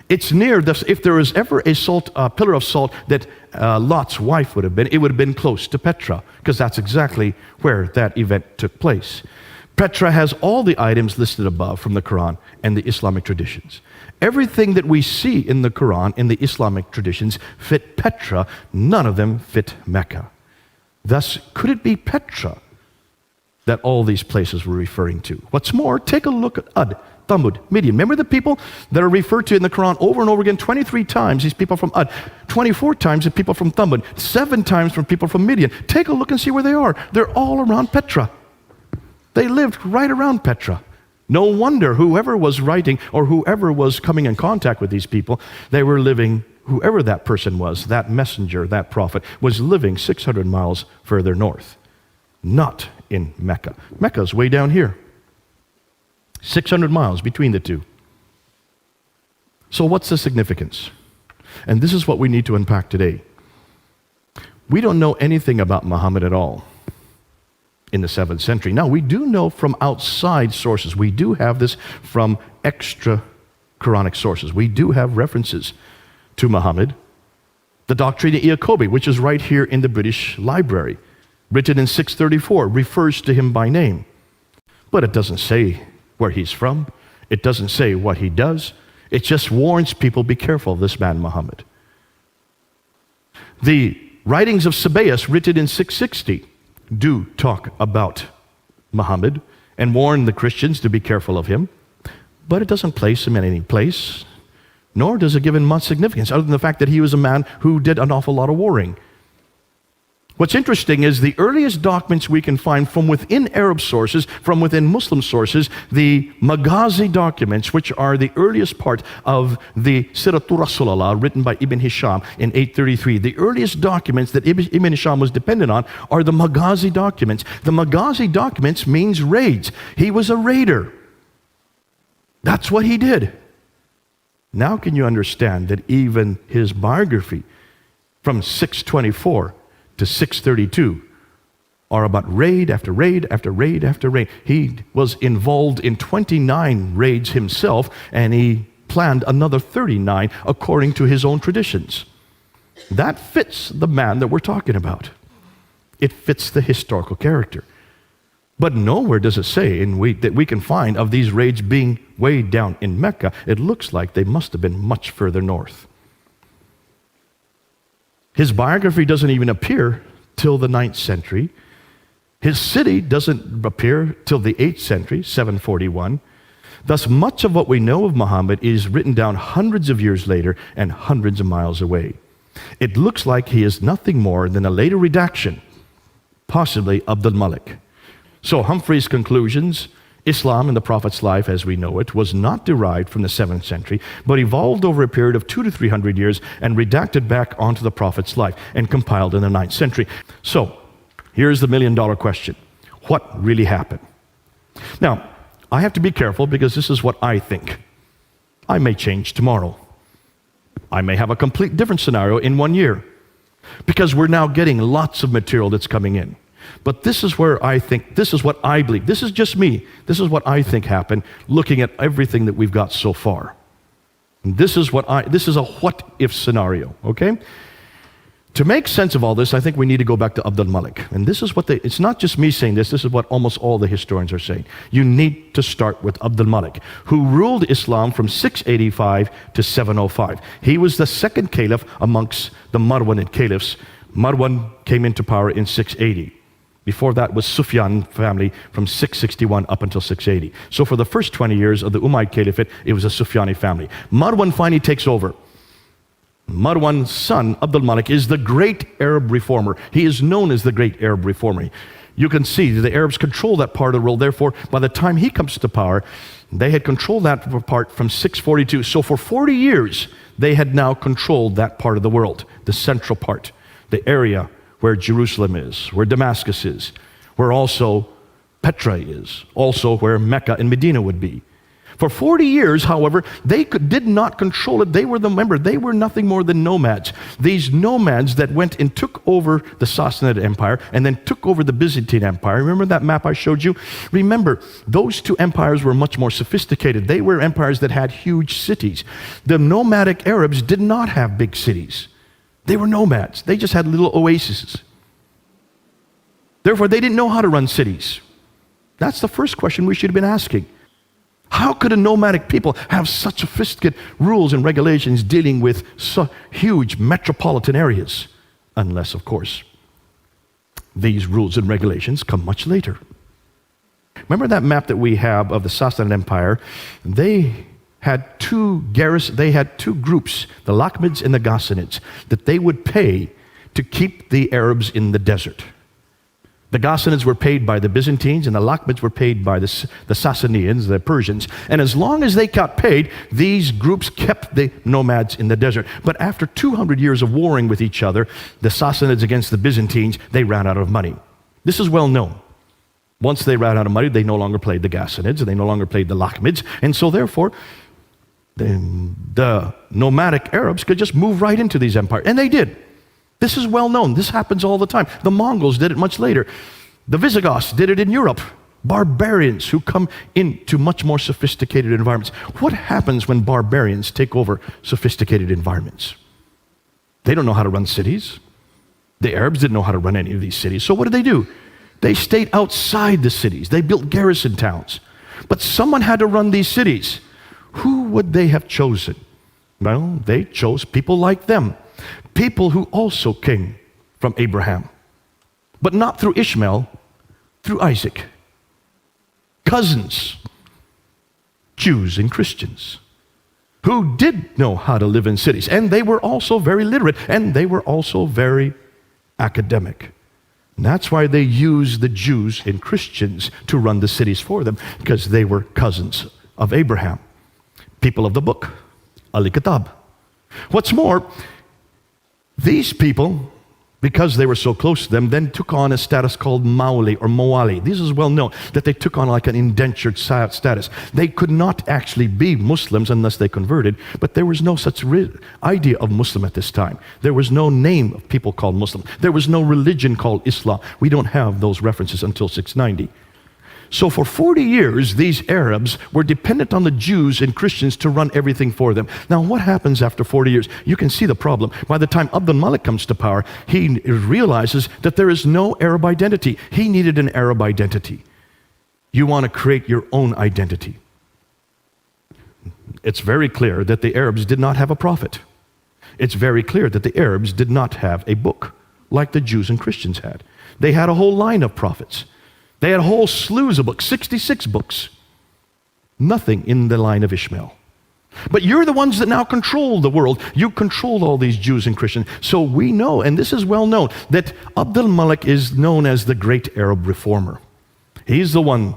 It's near this. If there was ever a pillar of salt that Lot's wife would have been, it would have been close to Petra, because that's exactly where that event took place. Petra has all the items listed above from the Quran and the Islamic traditions. Everything that we see in the Quran and the Islamic traditions fit Petra. None of them fit Mecca. Thus, could it be Petra that all these places were referring to? What's more, take a look at Ad, Thamud, Midian. Remember the people that are referred to in the Quran over and over again? 23 times these people from Ad, 24 times the people from Thamud, 7 times from people from Midian. Take a look and see where they are. They're all around Petra. They lived right around Petra. No wonder whoever was writing or whoever was coming in contact with these people, they were living, whoever that person was, that messenger, that prophet, was living 600 miles further north. Not in Mecca. Mecca's way down here. 600 miles between the two. So what's the significance? And this is what we need to unpack today. We don't know anything about Muhammad at all in the 7th century. Now, we do know from outside sources. We do have this from extra Quranic sources. We do have references to Muhammad. The Doctrina Iacobi, which is right here in the British Library, written in 634, refers to him by name. But it doesn't say where he's from. It doesn't say what he does. It just warns people, be careful of this man Muhammad. The writings of Sabaeus, written in 660, do talk about Muhammad and warn the Christians to be careful of him. But it doesn't place him in any place nor does it give him much significance, other than the fact that he was a man who did an awful lot of warring. What's interesting is the earliest documents we can find from within Arab sources, from within Muslim sources, the Maghazi documents, which are the earliest part of the Siratul Rasulullah, written by Ibn Hisham in 833. The earliest documents that Ibn Hisham was dependent on are the Maghazi documents. The Maghazi documents means raids. He was a raider. That's what he did. Now can you understand that even his biography from 624 to 632 are about raid after raid after raid after raid. He was involved in 29 raids himself, and he planned another 39 according to his own traditions. That fits the man that we're talking about. It fits the historical character. But nowhere does it say that we can find of these raids being way down in Mecca. It looks like they must have been much further north. His biography doesn't even appear till the 9th century. His city doesn't appear till the 8th century, 741. Thus, much of what we know of Muhammad is written down hundreds of years later and hundreds of miles away. It looks like he is nothing more than a later redaction, possibly Abdul Malik. So Humphrey's conclusions: Islam in the Prophet's life as we know it was not derived from the 7th century, but evolved over a period of 200 to 300 years and redacted back onto the Prophet's life and compiled in the 9th century. So, here's the million-dollar question. What really happened? Now, I have to be careful because this is what I think. I may change tomorrow. I may have a complete different scenario in 1 year because we're now getting lots of material that's coming in. But this is where I think, this is what I believe. This is just me. This is what I think happened looking at everything that we've got so far. And this is a what-if scenario, okay? To make sense of all this, I think we need to go back to Abdul Malik. And this is what it's not just me saying this is what almost all the historians are saying. You need to start with Abdul Malik, who ruled Islam from 685 to 705. He was the second caliph amongst the Marwanid caliphs. Marwan came into power in 680. Before that was Sufyan family from 661 up until 680. So for the first 20 years of the Umayyad Caliphate, it was a Sufyani family. Marwan finally takes over. Marwan's son, Abdul Malik, is the great Arab reformer. He is known as the great Arab reformer. You can see the Arabs control that part of the world. Therefore, by the time he comes to power, they had controlled that part from 642. So for 40 years, they had now controlled that part of the world, the central part, the area where Jerusalem is, where Damascus is, where also Petra is, also where Mecca and Medina would be. For 40 years, however, they did not control it. They were nothing more than nomads. These nomads that went and took over the Sassanid Empire and then took over the Byzantine Empire. Remember that map I showed you? Remember, those two empires were much more sophisticated. They were empires that had huge cities. The nomadic Arabs did not have big cities. They were nomads. They just had little oases. Therefore, they didn't know how to run cities. That's the first question we should have been asking. How could a nomadic people have such sophisticated rules and regulations dealing with so huge metropolitan areas? Unless, of course, these rules and regulations come much later. Remember that map that we have of the Sassanid Empire? They had two groups, the Lakhmids and the Ghassanids, that they would pay to keep the Arabs in the desert. The Ghassanids were paid by the Byzantines, and the Lakhmids were paid by the Sassanians, the Persians. And as long as they got paid, these groups kept the nomads in the desert. But after 200 years of warring with each other, the Sassanids against the Byzantines, they ran out of money. This is well known. Once they ran out of money, they no longer played the Ghassanids, and they no longer played the Lakhmids. And so therefore, the nomadic Arabs could just move right into these empires. And they did. This is well known. This happens all the time. The Mongols did it much later. The Visigoths did it in Europe. Barbarians who come into much more sophisticated environments. What happens when barbarians take over sophisticated environments? They don't know how to run cities. The Arabs didn't know how to run any of these cities. So what did? They stayed outside the cities. They built garrison towns. But someone had to run these cities. Who would they have chosen? Well, they chose people like them. People who also came from Abraham, but not through Ishmael, through Isaac. Cousins, Jews and Christians. who did know how to live in cities. And they were also very literate, and they were also very academic. And that's why they used the Jews and Christians to run the cities for them, because they were cousins of Abraham, people of the book, Al-Kitab. What's more, these people, because they were so close to them, then took on a status called Mauli or Moali. This is well known, that they took on like an indentured status. They could not actually be Muslims unless they converted, but there was no such idea of Muslim at this time. There was no name of people called Muslim. There was no religion called Islam. We don't have those references until 690. So for 40 years, these Arabs were dependent on the Jews and Christians to run everything for them. Now, what happens after 40 years? You can see the problem. By the time Abdul Malik comes to power, he realizes that there is no Arab identity. He needed an Arab identity. You want to create your own identity. It's very clear that the Arabs did not have a prophet. It's very clear that the Arabs did not have a book like the Jews and Christians had. They had a whole line of prophets. They had whole slews of books, 66 books. Nothing in the line of Ishmael. But you're the ones that now control the world. You control all these Jews and Christians. So we know, and this is well known, that Abdul Malik is known as the great Arab reformer. He's the one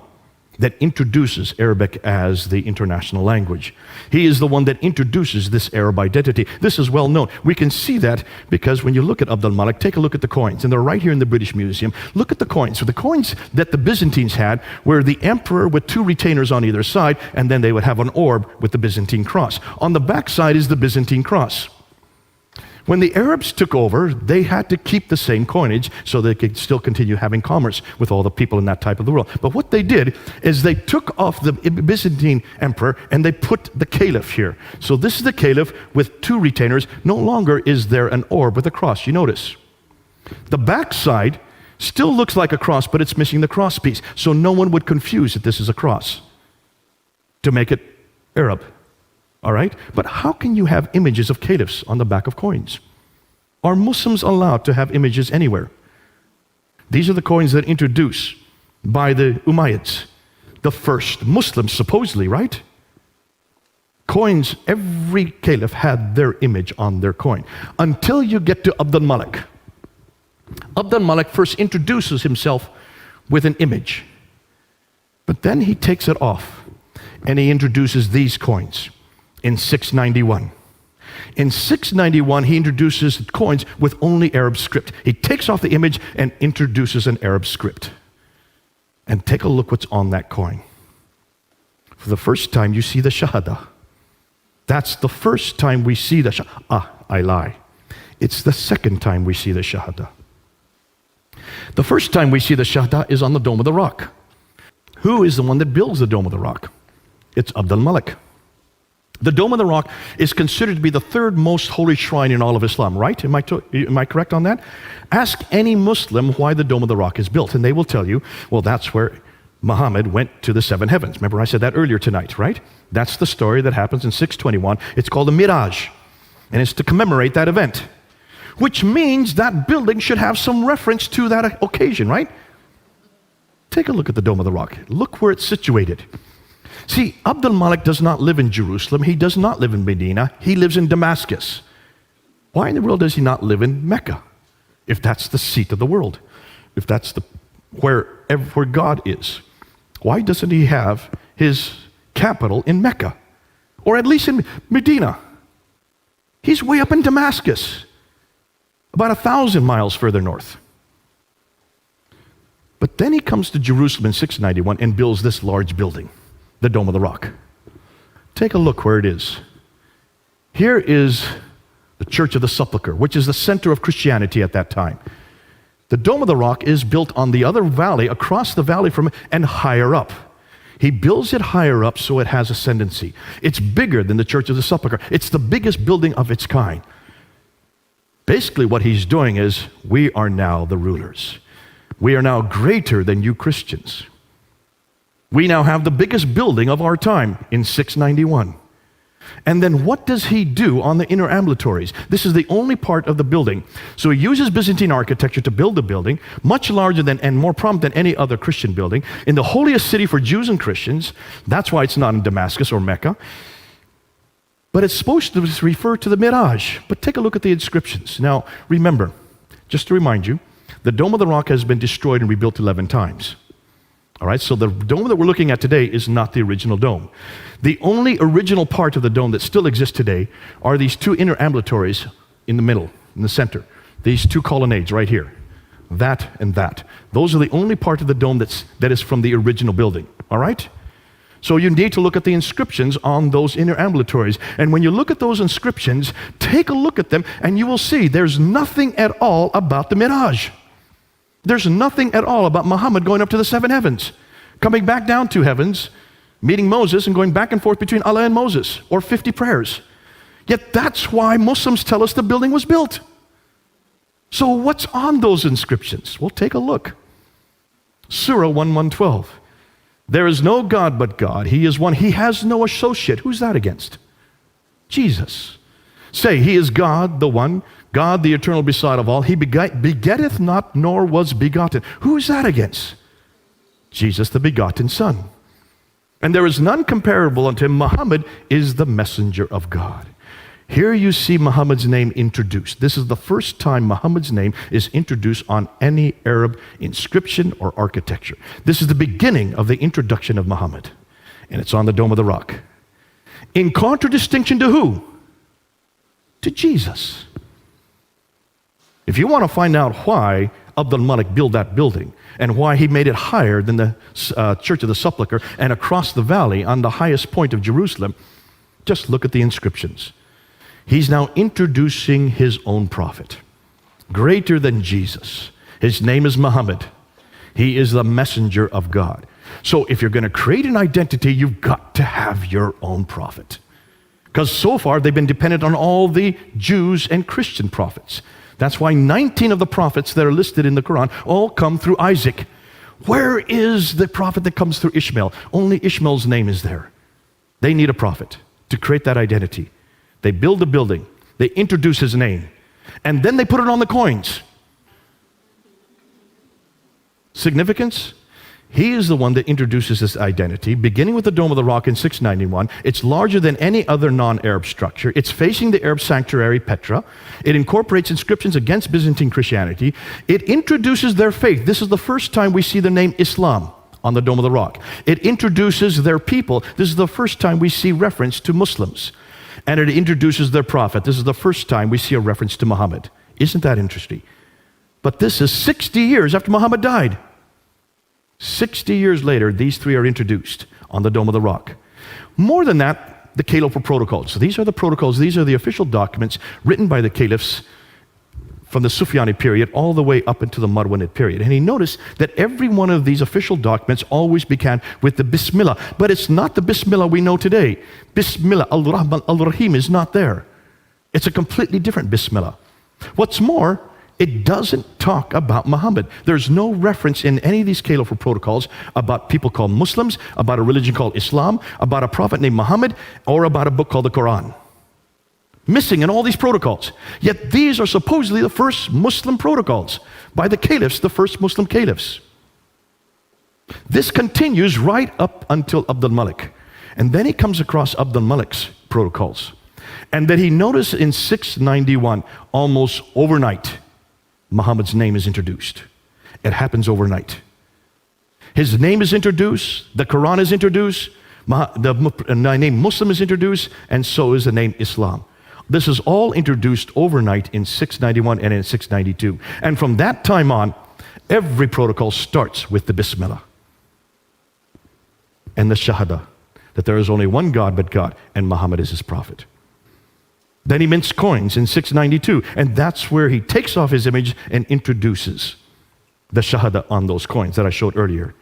that introduces Arabic as the international language. He is the one that introduces this Arab identity. This is well known. We can see that because when you look at Abdul Malik, take a look at the coins, and they're right here in the British Museum. Look at the coins. So the coins that the Byzantines had were the emperor with two retainers on either side, and then they would have an orb with the Byzantine cross. On the back side is the Byzantine cross. When the Arabs took over, they had to keep the same coinage so they could still continue having commerce with all the people in that type of the world. But what they did is they took off the Byzantine emperor and they put the caliph here. So this is the caliph with two retainers. No longer is there an orb with a cross. You notice. The back side still looks like a cross, but it's missing the cross piece. So no one would confuse that this is a cross to make it Arab. All right? But how can you have images of caliphs on the back of coins? Are Muslims allowed to have images anywhere? These are the coins that are introduced by the Umayyads, the first Muslims, supposedly, right? Coins, every caliph had their image on their coin. Until you get to Abdul Malik. Abdul Malik first introduces himself with an image. But then he takes it off and he introduces these coins. In 691. In 691, he introduces coins with only Arab script. He takes off the image and introduces an Arab script. And take a look what's on that coin. For the first time, you see the Shahada. That's the first time we see the Shahada. I lie. It's the second time we see the Shahada. The first time we see the Shahada is on the Dome of the Rock. Who is the one that builds the Dome of the Rock? It's Abdul Malik. The Dome of the Rock is considered to be the third most holy shrine in all of Islam, right? Am I correct on that? Ask any Muslim why the Dome of the Rock is built, and they will tell you, well, that's where Muhammad went to the seven heavens. Remember I said that earlier tonight, right? That's the story that happens in 621. It's called the Miraj, and it's to commemorate that event, which means that building should have some reference to that occasion, right? Take a look at the Dome of the Rock. Look where it's situated. See, Abdul Malik does not live in Jerusalem. He does not live in Medina. He lives in Damascus. Why in the world does he not live in Mecca? If that's the seat of the world, if that's where God is, why doesn't he have his capital in Mecca? Or at least in Medina? He's way up in Damascus, about 1,000 miles further north. But then he comes to Jerusalem in 691 and builds this large building. The Dome of the Rock. Take a look where it is. Here is the Church of the Sepulchre, which is the center of Christianity at that time. The Dome of the Rock is built on the other valley, across the valley from it, and higher up. He builds it higher up so it has ascendancy. It's bigger than the Church of the Sepulchre. It's the biggest building of its kind. Basically what he's doing is, we are now the rulers. We are now greater than you Christians. We now have the biggest building of our time in 691. And then what does he do on the inner ambulatories? This is the only part of the building. So he uses Byzantine architecture to build the building, much larger than and more prominent than any other Christian building, in the holiest city for Jews and Christians. That's why it's not in Damascus or Mecca. But it's supposed to refer to the Miraj. But take a look at the inscriptions. Now, remember, just to remind you, the Dome of the Rock has been destroyed and rebuilt 11 times. All right, so the dome that we're looking at today is not the original dome. The only original part of the dome that still exists today are these two inner ambulatories in the middle, in the center. These two colonnades right here. That and that. Those are the only part of the dome that is from the original building. All right? So you need to look at the inscriptions on those inner ambulatories. And when you look at those inscriptions, take a look at them and you will see there's nothing at all about the Miraj. There's nothing at all about Muhammad going up to the seven heavens, coming back down to heavens, meeting Moses and going back and forth between Allah and Moses, or 50 prayers. Yet that's why Muslims tell us the building was built. So what's on those inscriptions? Well, take a look. Surah 1:12. There is no God but God. He is one. He has no associate. Who's that against? Jesus. Say, He is God, the one, God, the eternal beside of all. He begetteth not, nor was begotten. Who is that against? Jesus, the begotten Son. And there is none comparable unto him. Muhammad is the messenger of God. Here you see Muhammad's name introduced. This is the first time Muhammad's name is introduced on any Arab inscription or architecture. This is the beginning of the introduction of Muhammad. And it's on the Dome of the Rock. In contradistinction to who? To Jesus. If you want to find out why Abdul Malik built that building and why he made it higher than the Church of the Sepulchre and across the valley on the highest point of Jerusalem, just look at the inscriptions. He's now introducing his own prophet, greater than Jesus. His name is Muhammad. He is the messenger of God. So if you're going to create an identity, you've got to have your own prophet. Because so far they've been dependent on all the Jews and Christian prophets. That's why 19 of the prophets that are listed in the Quran all come through Isaac. Where is the prophet that comes through Ishmael? Only Ishmael's name is there. They need a prophet to create that identity. They build a building, they introduce his name, and then they put it on the coins. Significance? He is the one that introduces this identity, beginning with the Dome of the Rock in 691. It's larger than any other non-Arab structure. It's facing the Arab sanctuary, Petra. It incorporates inscriptions against Byzantine Christianity. It introduces their faith. This is the first time we see the name Islam on the Dome of the Rock. It introduces their people. This is the first time we see reference to Muslims. And it introduces their prophet. This is the first time we see a reference to Muhammad. Isn't that interesting? But this is 60 years after Muhammad died. 60 years later, these three are introduced on the Dome of the Rock. More than that, the Caliphal protocols. So these are the protocols, these are the official documents written by the caliphs from the Sufyani period all the way up into the Marwanid period. And he noticed that every one of these official documents always began with the Bismillah. But it's not the Bismillah we know today. Bismillah, Al-Rahman, Al-Rahim is not there. It's a completely different Bismillah. What's more, it doesn't talk about Muhammad. There's no reference in any of these caliphal protocols about people called Muslims, about a religion called Islam, about a prophet named Muhammad, or about a book called the Quran. Missing in all these protocols. Yet these are supposedly the first Muslim protocols by the caliphs, the first Muslim caliphs. This continues right up until Abdul Malik. And then he comes across Abdul Malik's protocols. And then he noticed in 691, almost overnight, Muhammad's name is introduced. It happens overnight. His name is introduced, the Quran is introduced, the name Muslim is introduced, and so is the name Islam. This is all introduced overnight in 691 and in 692. And from that time on, every protocol starts with the Bismillah and the Shahada, that there is only one God but God, and Muhammad is his prophet. Then he mints coins in 692, and that's where he takes off his image and introduces the Shahada on those coins that I showed earlier.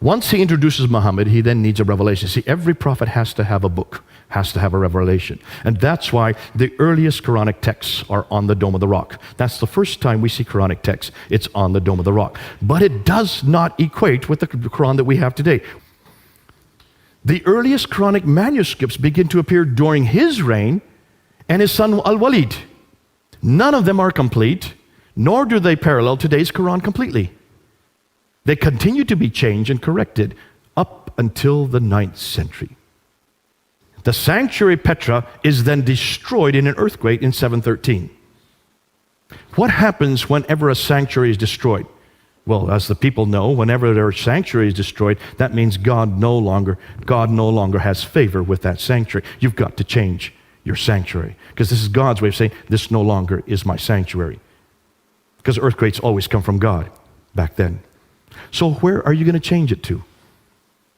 Once he introduces Muhammad, he then needs a revelation. See, every prophet has to have a book, has to have a revelation. And that's why the earliest Quranic texts are on the Dome of the Rock. That's the first time we see Quranic texts. It's on the Dome of the Rock. But it does not equate with the Quran that we have today. The earliest Quranic manuscripts begin to appear during his reign and his son Al-Walid. None of them are complete, nor do they parallel today's Quran completely. They continue to be changed and corrected up until the 9th century. The sanctuary Petra is then destroyed in an earthquake in 713. What happens whenever a sanctuary is destroyed? Well, as the people know, whenever their sanctuary is destroyed, that means God no longer has favor with that sanctuary. You've got to change your sanctuary, because this is God's way of saying, this no longer is my sanctuary. Because earthquakes always come from God back then. So where are you going to change it to?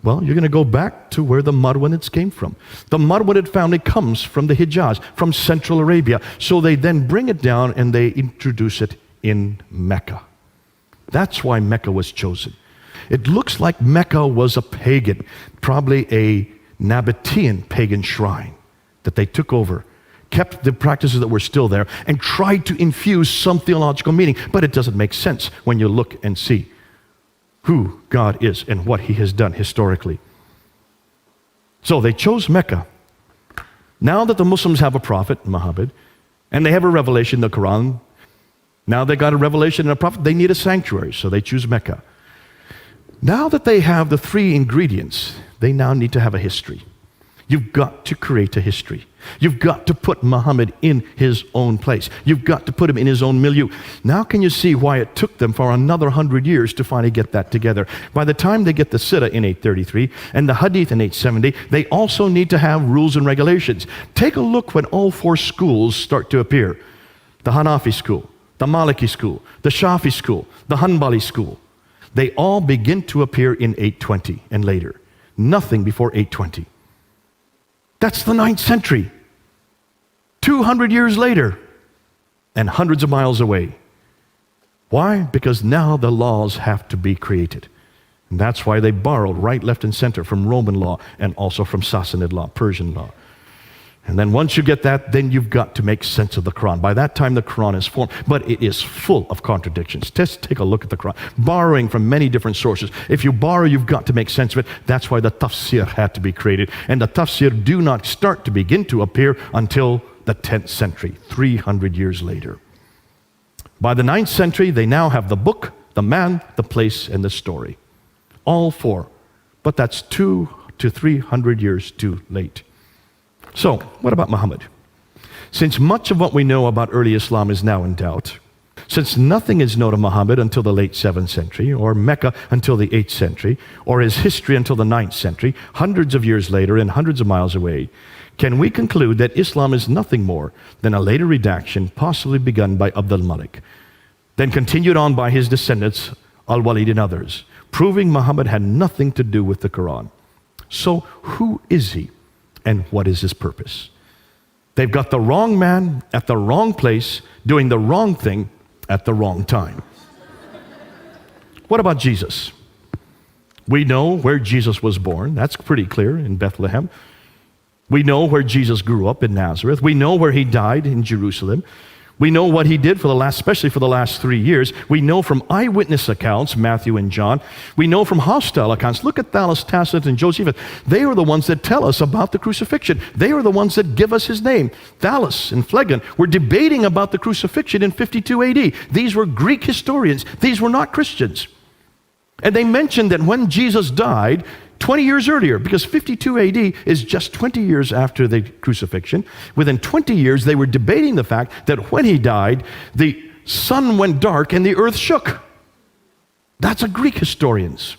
Well, you're going to go back to where the Marwanids came from. The Marwanid family comes from the Hijaz, from Central Arabia. So they then bring it down and they introduce it in Mecca. That's why Mecca was chosen. It looks like Mecca was a pagan, probably a Nabatean pagan shrine that they took over, kept the practices that were still there, and tried to infuse some theological meaning. But it doesn't make sense when you look and see who God is and what He has done historically. So they chose Mecca. Now that the Muslims have a prophet, Muhammad, and they have a revelation, the Quran, now they got a revelation and a prophet, they need a sanctuary, so they choose Mecca. Now that they have the three ingredients, they now need to have a history. You've got to create a history. You've got to put Muhammad in his own place. You've got to put him in his own milieu. Now can you see why it took them for another 100 years to finally get that together? By the time they get the Sirah in 833 and the Hadith in 870, they also need to have rules and regulations. Take a look when all four schools start to appear. The Hanafi school, the Maliki school, the Shafi school, the Hanbali school. They all begin to appear in 820 and later. Nothing before 820. That's the 9th century. 200 years later and hundreds of miles away. Why? Because now the laws have to be created. And that's why they borrowed right, left, and center from Roman law and also from Sassanid law, Persian law. And then once you get that, then you've got to make sense of the Quran. By that time, the Quran is formed, but it is full of contradictions. Just take a look at the Quran, borrowing from many different sources. If you borrow, you've got to make sense of it. That's why the tafsir had to be created. And the tafsir do not start to begin to appear until the 10th century, 300 years later. By the 9th century, they now have the book, the man, the place, and the story. All four. But that's 200 to 300 years too late. So, what about Muhammad? Since much of what we know about early Islam is now in doubt, since nothing is known of Muhammad until the late 7th century, or Mecca until the 8th century, or his history until the 9th century, hundreds of years later and hundreds of miles away, can we conclude that Islam is nothing more than a later redaction possibly begun by Abd al-Malik, then continued on by his descendants, al-Walid and others, proving Muhammad had nothing to do with the Quran? So, who is he? And what is his purpose? They've got the wrong man at the wrong place, doing the wrong thing at the wrong time. What about Jesus? We know where Jesus was born. That's pretty clear, in Bethlehem. We know where Jesus grew up, in Nazareth. We know where he died, in Jerusalem. We know what he did especially for the last 3 years. We know from eyewitness accounts, Matthew and John. We know from hostile accounts. Look at Thallus, Tacitus, and Josephus. They are the ones that tell us about the crucifixion. They are the ones that give us his name. Thallus and Phlegon were debating about the crucifixion in 52 AD. These were Greek historians. These were not Christians. And they mentioned that when Jesus died, 20 years earlier, because 52 AD is just 20 years after the crucifixion. Within 20 years, they were debating the fact that when he died, the sun went dark and the earth shook. That's a Greek historians.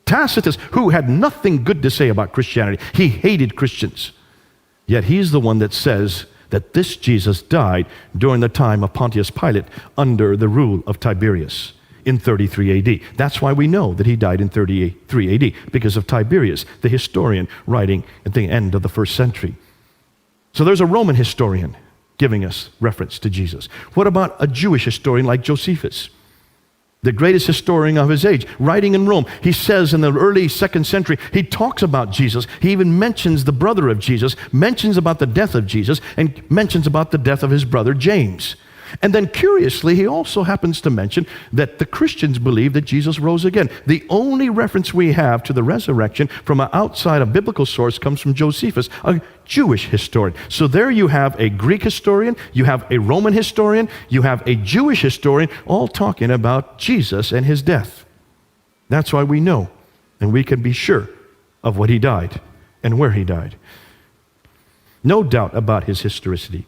Tacitus, who had nothing good to say about Christianity, he hated Christians. Yet he's the one that says that this Jesus died during the time of Pontius Pilate under the rule of Tiberius. In 33 AD. That's why we know that he died in 33 AD, because of Tiberius, the historian, writing at the end of the 1st century. So there's a Roman historian giving us reference to Jesus. What about a Jewish historian like Josephus, the greatest historian of his age, writing in Rome? He says in the early 2nd century, he talks about Jesus. He even mentions the brother of Jesus, mentions about the death of Jesus, and mentions about the death of his brother James. And then curiously, he also happens to mention that the Christians believe that Jesus rose again. The only reference we have to the resurrection from an outside a biblical source comes from Josephus, a Jewish historian. So there you have a Greek historian, you have a Roman historian, you have a Jewish historian, all talking about Jesus and his death. That's why we know, and we can be sure of what he died and where he died. No doubt about his historicity.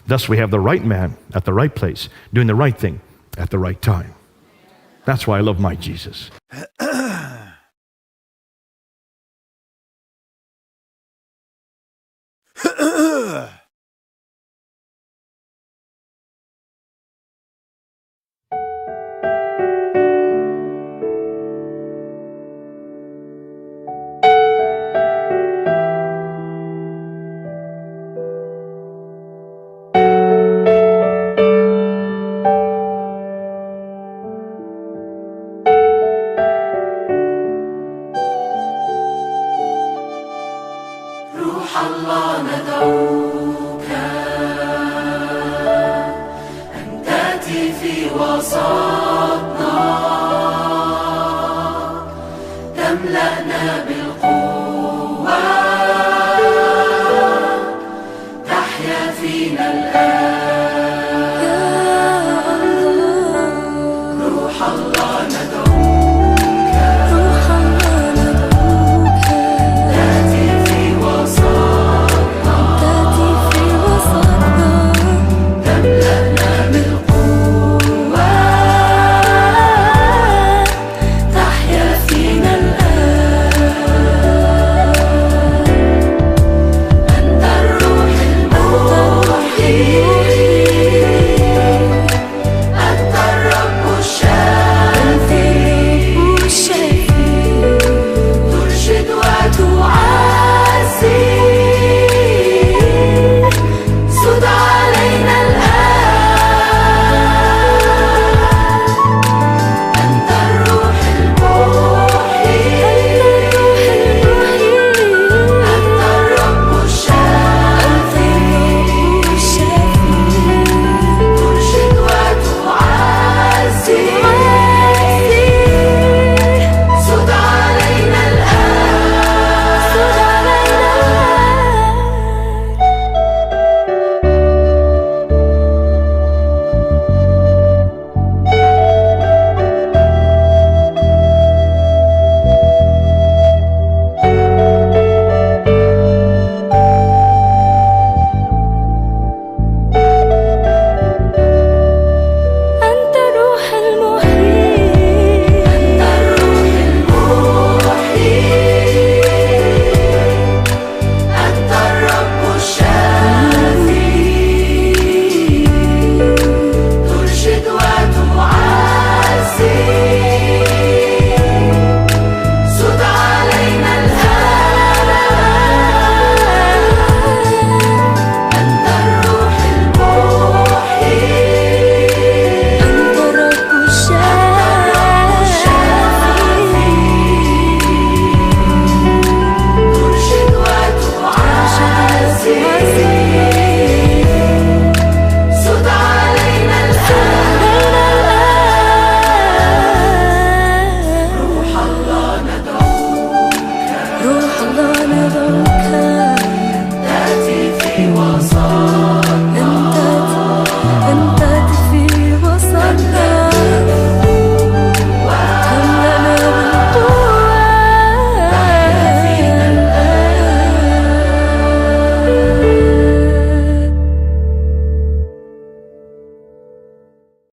Thus we have the right man at the right place, doing the right thing at the right time. That's why I love my Jesus. الله ندعوك أن تأتي في وسطنا تملأنا